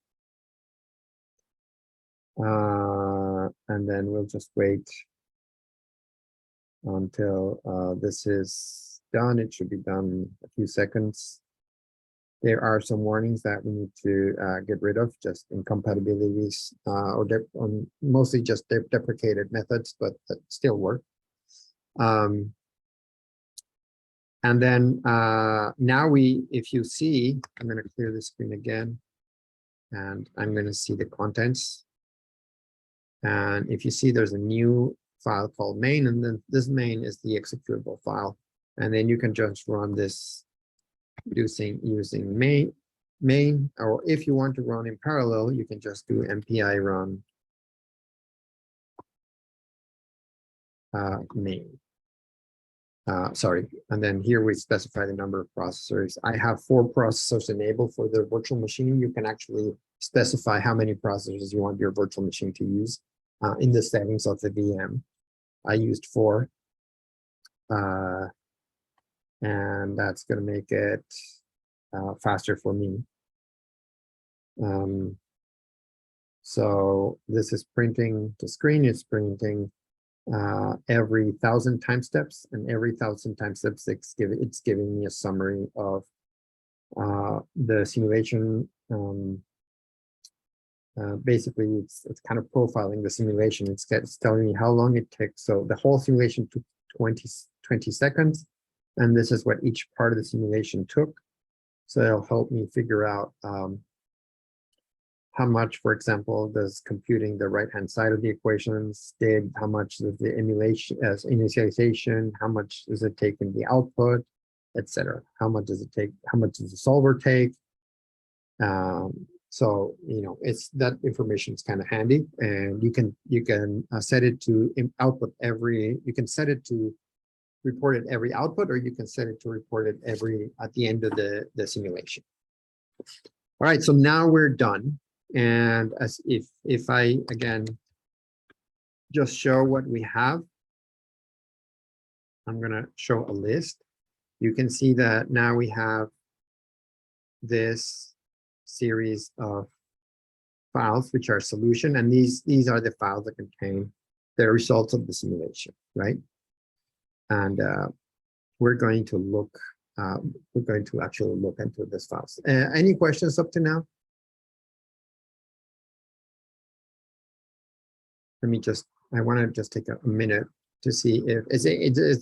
And then we'll just wait until this is done. It should be done in a few seconds. There are some warnings that we need to get rid of, just incompatibilities or mostly just deprecated methods, but that still work. And then now if you see, I'm going to clear the screen again, and I'm going to see the contents. And if you see, there's a new file called main, and then this main is the executable file. And then you can just run this using main, or if you want to run in parallel, you can just do MPI run main. Sorry, and then here we specify the number of processors. I have 4 processors enabled for the virtual machine. You can actually specify how many processors you want your virtual machine to use in the settings of the VM. I used 4. And that's going to make it faster for me. So this is printing the screen. It's printing every 1,000 time steps, and every 1,000 time steps it's giving me a summary of the simulation. Basically, it's kind of profiling the simulation. It's telling me how long it takes. So the whole simulation took 20 seconds. And this is what each part of the simulation took. So it'll help me figure out how much, for example, does computing the right-hand side of the equations did, how much of the emulation as initialization, how much does it take in the output, etc. How much does it take? How much does the solver take? So, you know, it's that information is kind of handy, and you can set it to output every, you can set it to report it every output, or you can set it to report it at the end of the simulation. All right, so now we're done. And as if I again just show what we have, I'm gonna show a list. You can see that now we have this series of files, which are solution, and these are the files that contain the results of the simulation, right? And we're going to actually look into this files. Any questions up to now? Let me just, I want to just take a minute to see if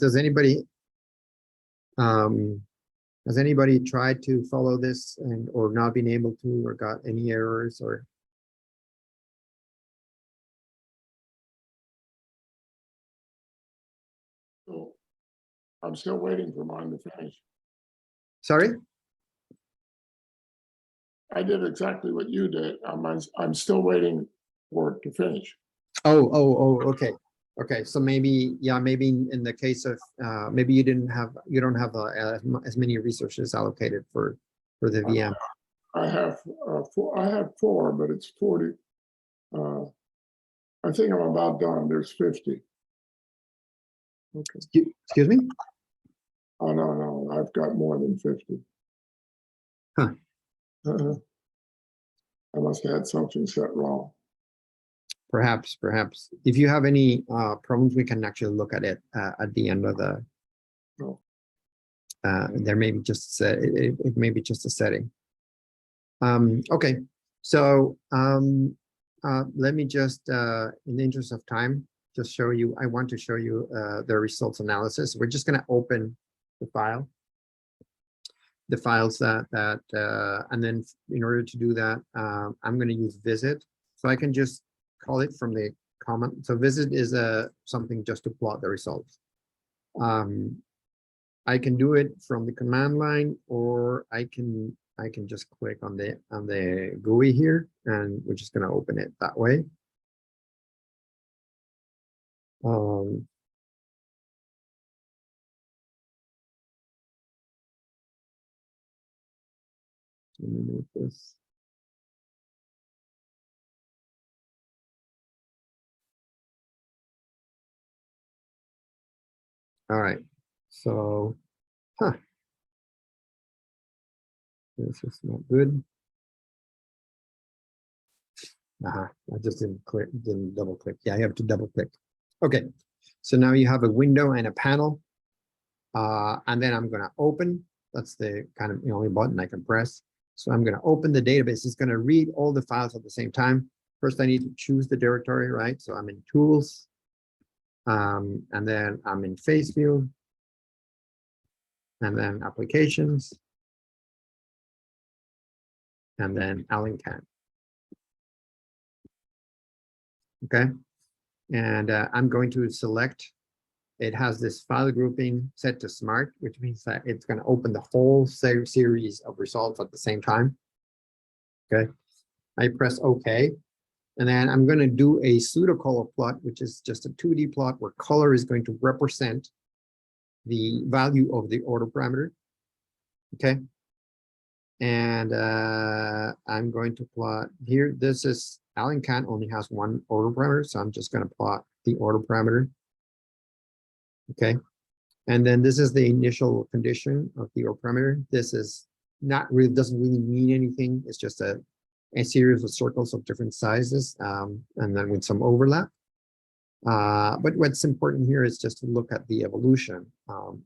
does anybody has anybody tried to follow this or not been able to, or got any errors or? So I'm still waiting for mine to finish. Sorry? I did exactly what you did. I'm still waiting for it to finish. Oh, okay. Okay, so maybe, yeah, maybe in the case of, maybe you don't have as many resources allocated for the VM. I have four, but it's 40. I think I'm about done. There's 50. Okay. Excuse me? Oh, no, I've got more than 50. Huh. I must have had something set wrong. Perhaps. If you have any problems, we can actually look at it at the end of the. No. There may be just it may be just a setting. Okay, so let me just, in the interest of time, just show you. I want to show you the results analysis. We're just going to open the file. The files and then in order to do that, I'm going to use visit. So I can just call it from the comment. So visit is something just to plot the results. I can do it from the command line, or I can just click on the GUI here, and we're just going to open it that way. Let me move this. All right, so, this is not good. I just didn't double click. Yeah, I have to double click. Okay, so now you have a window and a panel, and then I'm going to open. That's the kind of the only button I can press. So I'm going to open the database. It's going to read all the files at the same time. First, I need to choose the directory, right? So I'm in Tools, and then I'm in Phase View, and then Applications, and then AllenCAN. Okay, and I'm going to select. It has this file grouping set to Smart, which means that it's going to open the whole series of results at the same time. Okay, I press OK, and then I'm going to do a pseudo-color plot, which is just a 2D plot where color is going to represent the value of the order parameter. Okay, and I'm going to plot here. This is AllenCAN only has one order parameter, so I'm just going to plot the order parameter. Okay, and then this is the initial condition of the order parameter. This is not really, doesn't really mean anything. It's just a series of circles of different sizes, and then with some overlap. But what's important here is just to look at the evolution of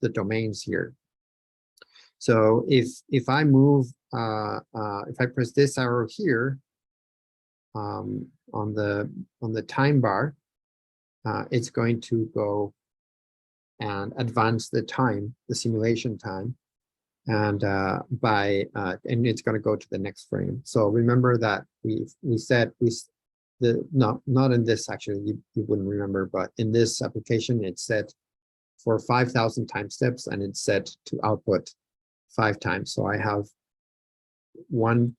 the domains here. So if I move, if I press this arrow here on the time bar, it's going to go and advance the time, the simulation time, and and it's going to go to the next frame. So remember that we said not in this actually, you wouldn't remember, but in this application it's set for 5,000 time steps, and it's set to output 5 times. So I have one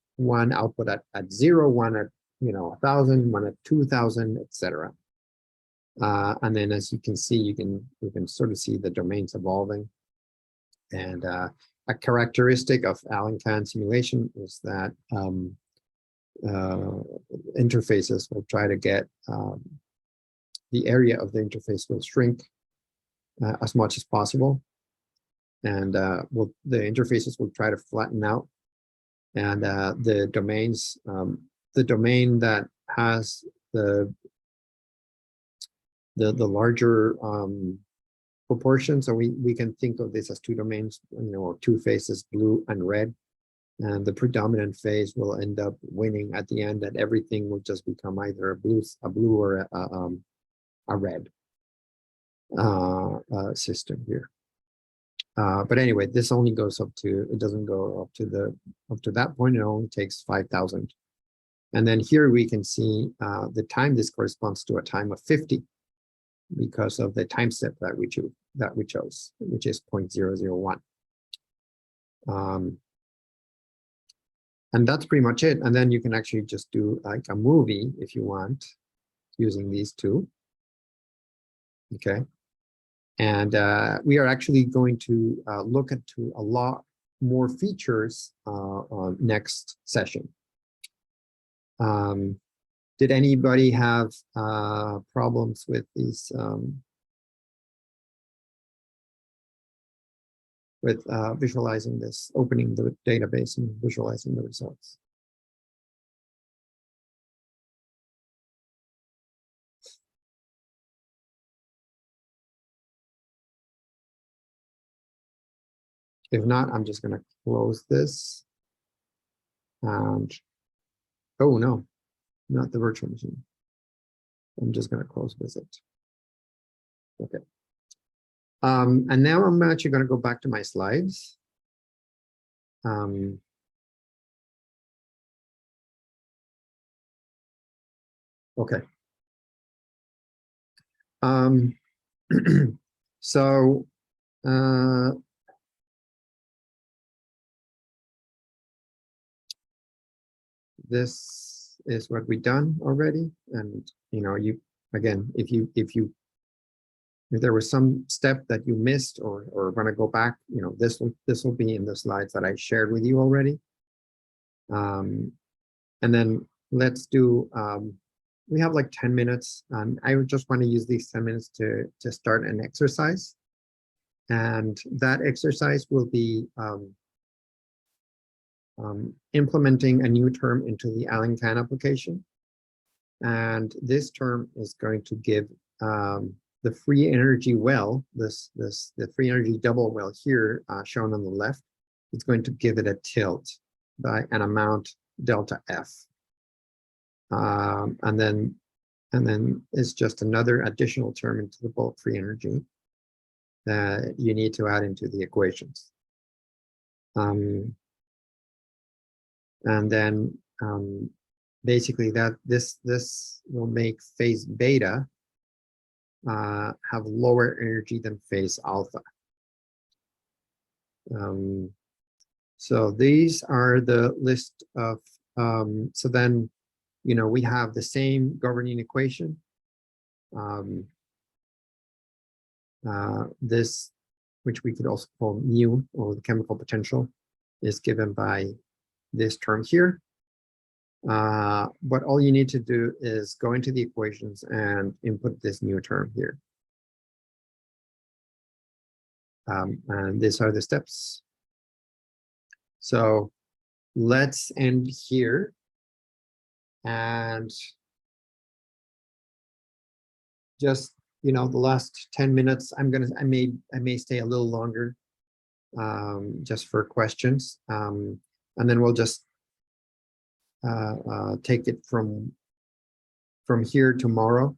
output at 0, one at 1,000, one at 2,000, etc. And then as you can see, you can sort of see the domains evolving. And a characteristic of Allen-Kahn simulation is that interfaces will try to get the area of the interface will shrink as much as possible, and the interfaces will try to flatten out, and the domains, the domain that has the larger proportion. So we can think of this as two domains, or two faces, blue and red, and the predominant phase will end up winning at the end, and everything will just become either a blue or a red system here. But anyway, this only goes up to, it doesn't go up to that point. It only takes 5,000. And then here we can see the time. This corresponds to a time of 50 because of the time step that we chose, which is 0.001. And that's pretty much it. And then you can actually just do like a movie if you want, using these two. Okay. And we are actually going to look into a lot more features on next session. Did anybody have problems with these, with visualizing this, opening the database and visualizing the results? If not, I'm just going to close this. And oh no, not the virtual machine. I'm just going to close visit. Okay. And now I'm actually going to go back to my slides. Okay. So this is what we've done already, and you again, if there was some step that you missed or want to go back, this will be in the slides that I shared with you already. And then let's do. We have like 10 minutes, and I would just want to use these 10 minutes to start an exercise, and that exercise will be implementing a new term into the Allen-Kahn application. And this term is going to give the free energy well, the free energy double well here shown on the left. It's going to give it a tilt by an amount delta F. And then it's just another additional term into the bulk free energy that you need to add into the equations. And then basically that this will make phase beta have lower energy than phase alpha. So these are the list of, so then, we have the same governing equation. This, which we could also call mu, or the chemical potential, is given by this term here. But all you need to do is go into the equations and input this new term here. And these are the steps. So let's end here. And just, the last 10 minutes, I may stay a little longer just for questions. And then we'll just take it from here tomorrow,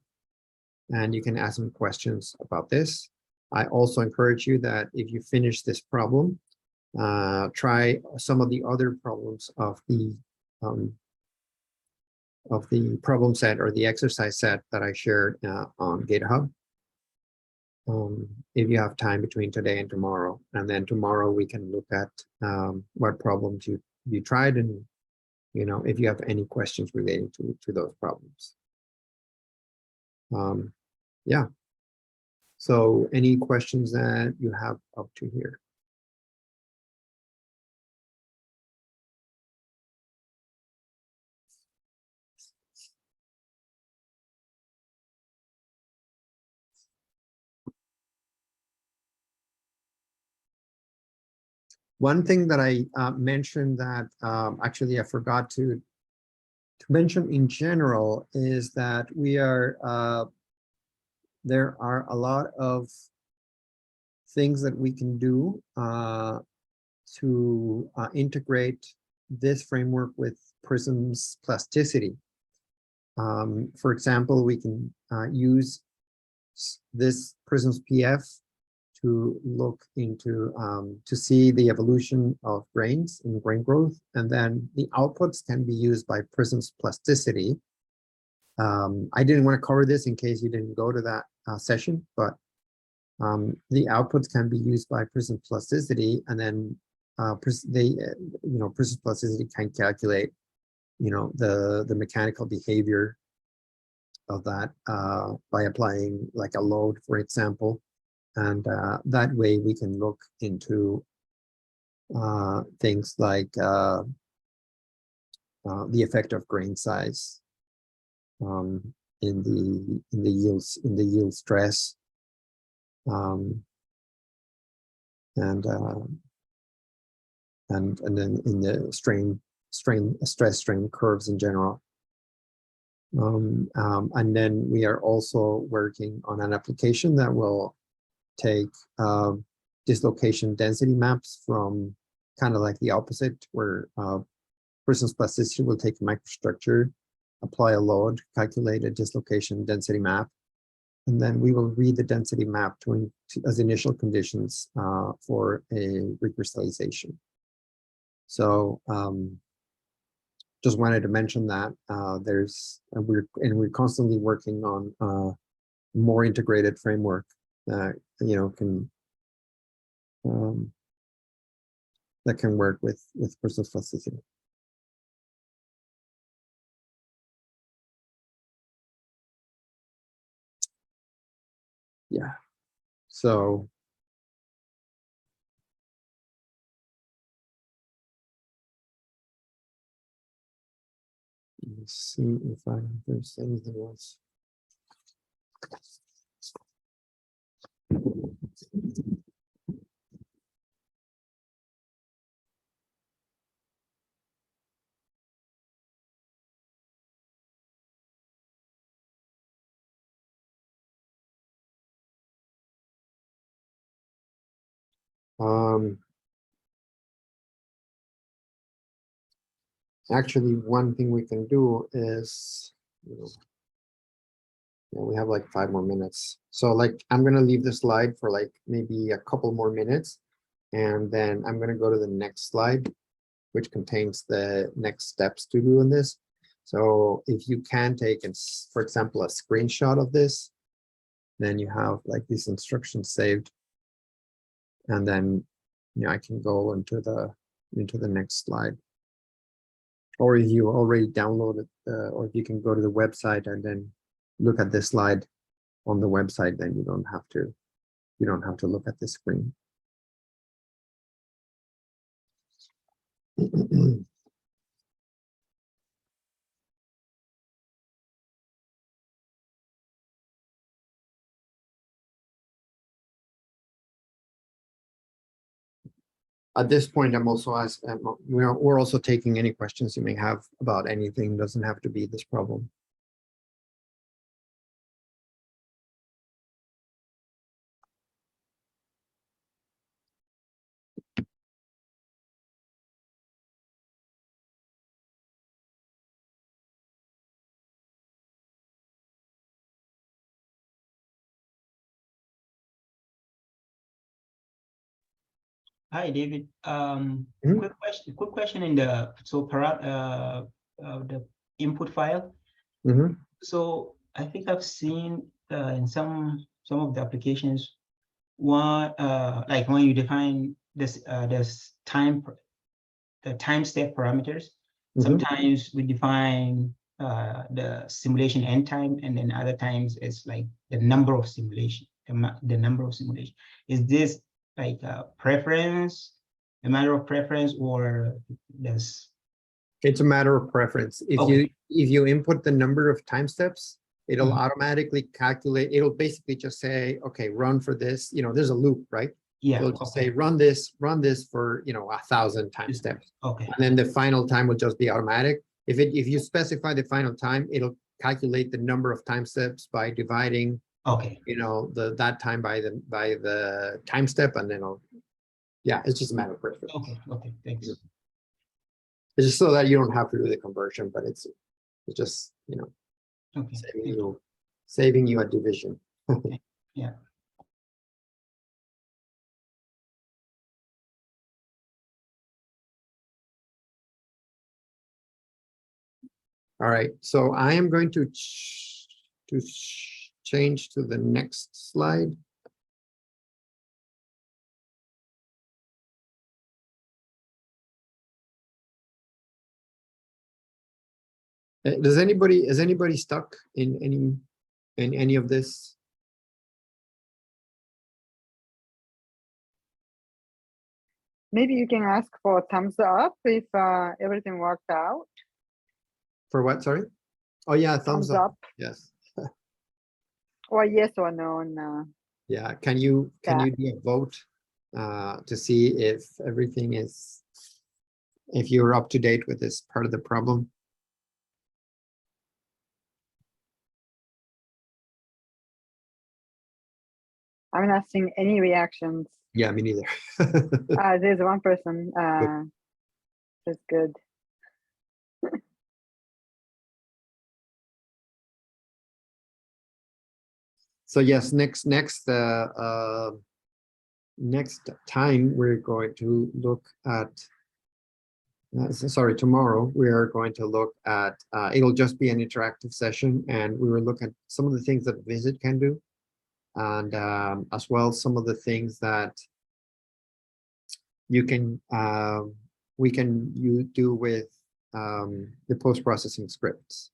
and you can ask some questions about this. I also encourage you that if you finish this problem, try some of the other problems of the problem set or the exercise set that I shared on GitHub. If you have time between today and tomorrow, and then tomorrow we can look at what problems you tried, and if you have any questions relating to those problems. Yeah. So any questions that you have up to here? One thing that I mentioned that actually I forgot to mention in general is that there are a lot of things that we can do to integrate this framework with PRISMS plasticity. For example, we can use this PRISMS-PF to look into, to see the evolution of grains in grain growth, and then the outputs can be used by PRISMS plasticity. I didn't want to cover this in case you didn't go to that session, but the outputs can be used by PRISMS plasticity, and then PRISMS plasticity can calculate, the mechanical behavior of that by applying like a load, for example. And that way we can look into things like the effect of grain size in the yield stress, and then in the stress strain curves in general. And then we are also working on an application that will take dislocation density maps from kind of like the opposite, where PRISMS plasticity will take a microstructure, apply a load, calculate a dislocation density map, and then we will read the density map as initial conditions for a recrystallization. So just wanted to mention that we're constantly working on a more integrated framework that can work with PRISMS plasticity. Yeah. So let's see if there's anything else. Actually, one thing we can do is, we have like 5 more minutes. So like, I'm going to leave the slide for like maybe a couple more minutes, and then I'm going to go to the next slide, which contains the next steps to do in this. So if you can take, for example, a screenshot of this, then you have like these instructions saved, and then I can go into the next slide. Or if you already downloaded, or if you can go to the website and then look at this slide on the website, then you don't have to look at the screen. At this point, I'm also we're also taking any questions you may have about anything. Doesn't have to be this problem. Hi, David. Mhm. Quick question in the the input file. Mhm. So I think I've seen in some of the applications, one like when you define this time the time step parameters. Mhm. Sometimes we define the simulation end time, and then other times it's like the number of simulation, the number of simulation. Is this like a preference, a matter of preference, or does? It's a matter of preference. Okay. If you input the number of time steps, it'll Mhm. automatically calculate. It'll basically just say, okay, run for this. There's a loop, right? Yeah. So it'll just say Okay. run this for 1,000 time steps. Okay. And then the final time will just be automatic. If you specify the final time, it'll calculate the number of time steps by dividing, Okay. that time by the time step, and then it's just a matter of preference. Okay. Okay. Thanks. It's just so that you don't have to do the conversion, but it's just, Okay. saving you a division. Yeah. All right, so I am going to change to the next slide. Is anybody stuck in any of this? Maybe you can ask for a thumbs up if everything worked out. For what, sorry? Oh yeah, thumbs up. Yes. Or yes or no. No. Yeah, can you do a vote to see if everything if you're up to date with this part of the problem? I'm not seeing any reactions. Yeah, me neither. There's one person. That's good. So yes, next time we're going to look at, sorry, tomorrow we are going to look at, it'll just be an interactive session, and we will look at some of the things that Visit can do, and as well some of the things that you can do with the post-processing scripts.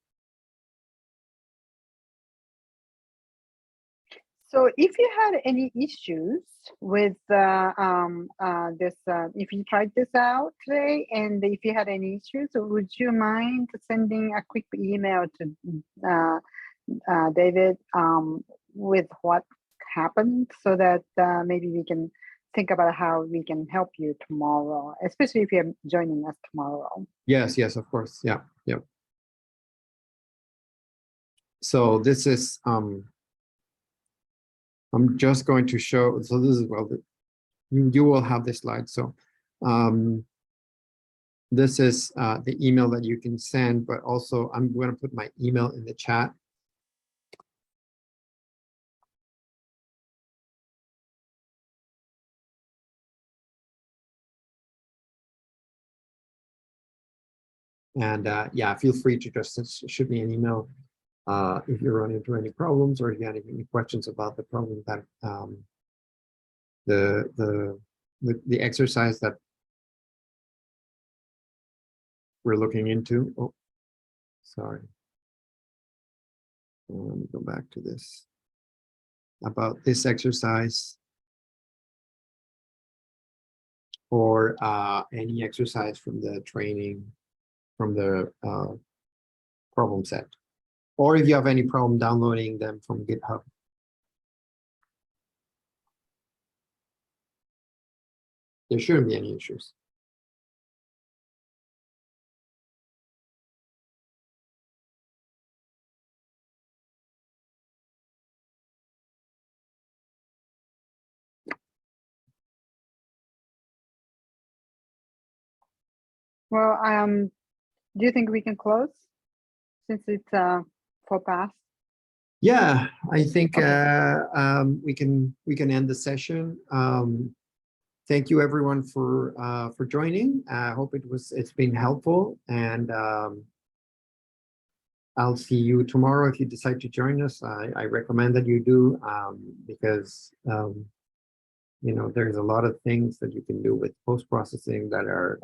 So if you had any issues with this, if you tried this out today, and if you had any issues, would you mind sending a quick email to David with what happened, so that maybe we can think about how we can help you tomorrow, especially if you're joining us tomorrow. Yes, of course. Yeah. So this is I'm just going to show, so this is, well, you will have this slide. So this is the email that you can send, but also I'm going to put my email in the chat. And yeah, feel free to just shoot me an email if you run into any problems, or if you have any questions about the problem that the exercise that we're looking into. Oh, sorry. Let me go back to this. About this exercise, or any exercise from the training, from the problem set, or if you have any problem downloading them from GitHub. There shouldn't be any issues. Well, do you think we can close since it's 4 past? Yeah, I think Okay. we can end the session. Thank you everyone for joining. I hope it's been helpful, and I'll see you tomorrow if you decide to join us. I recommend that you do, because you know, there's a lot of things that you can do with post-processing that are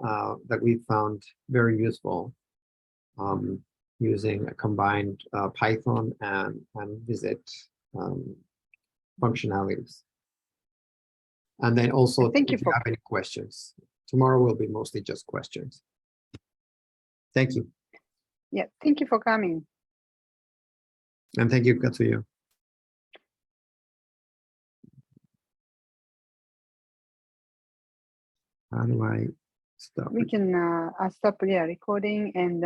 that we found very useful using a combined Python and Visit functionalities. And then also, Thank you if you for- have any questions, tomorrow will be mostly just questions. Thank you. Yeah, thank you for coming. And thank you, Katsuya. How do I stop We it? can stop recording and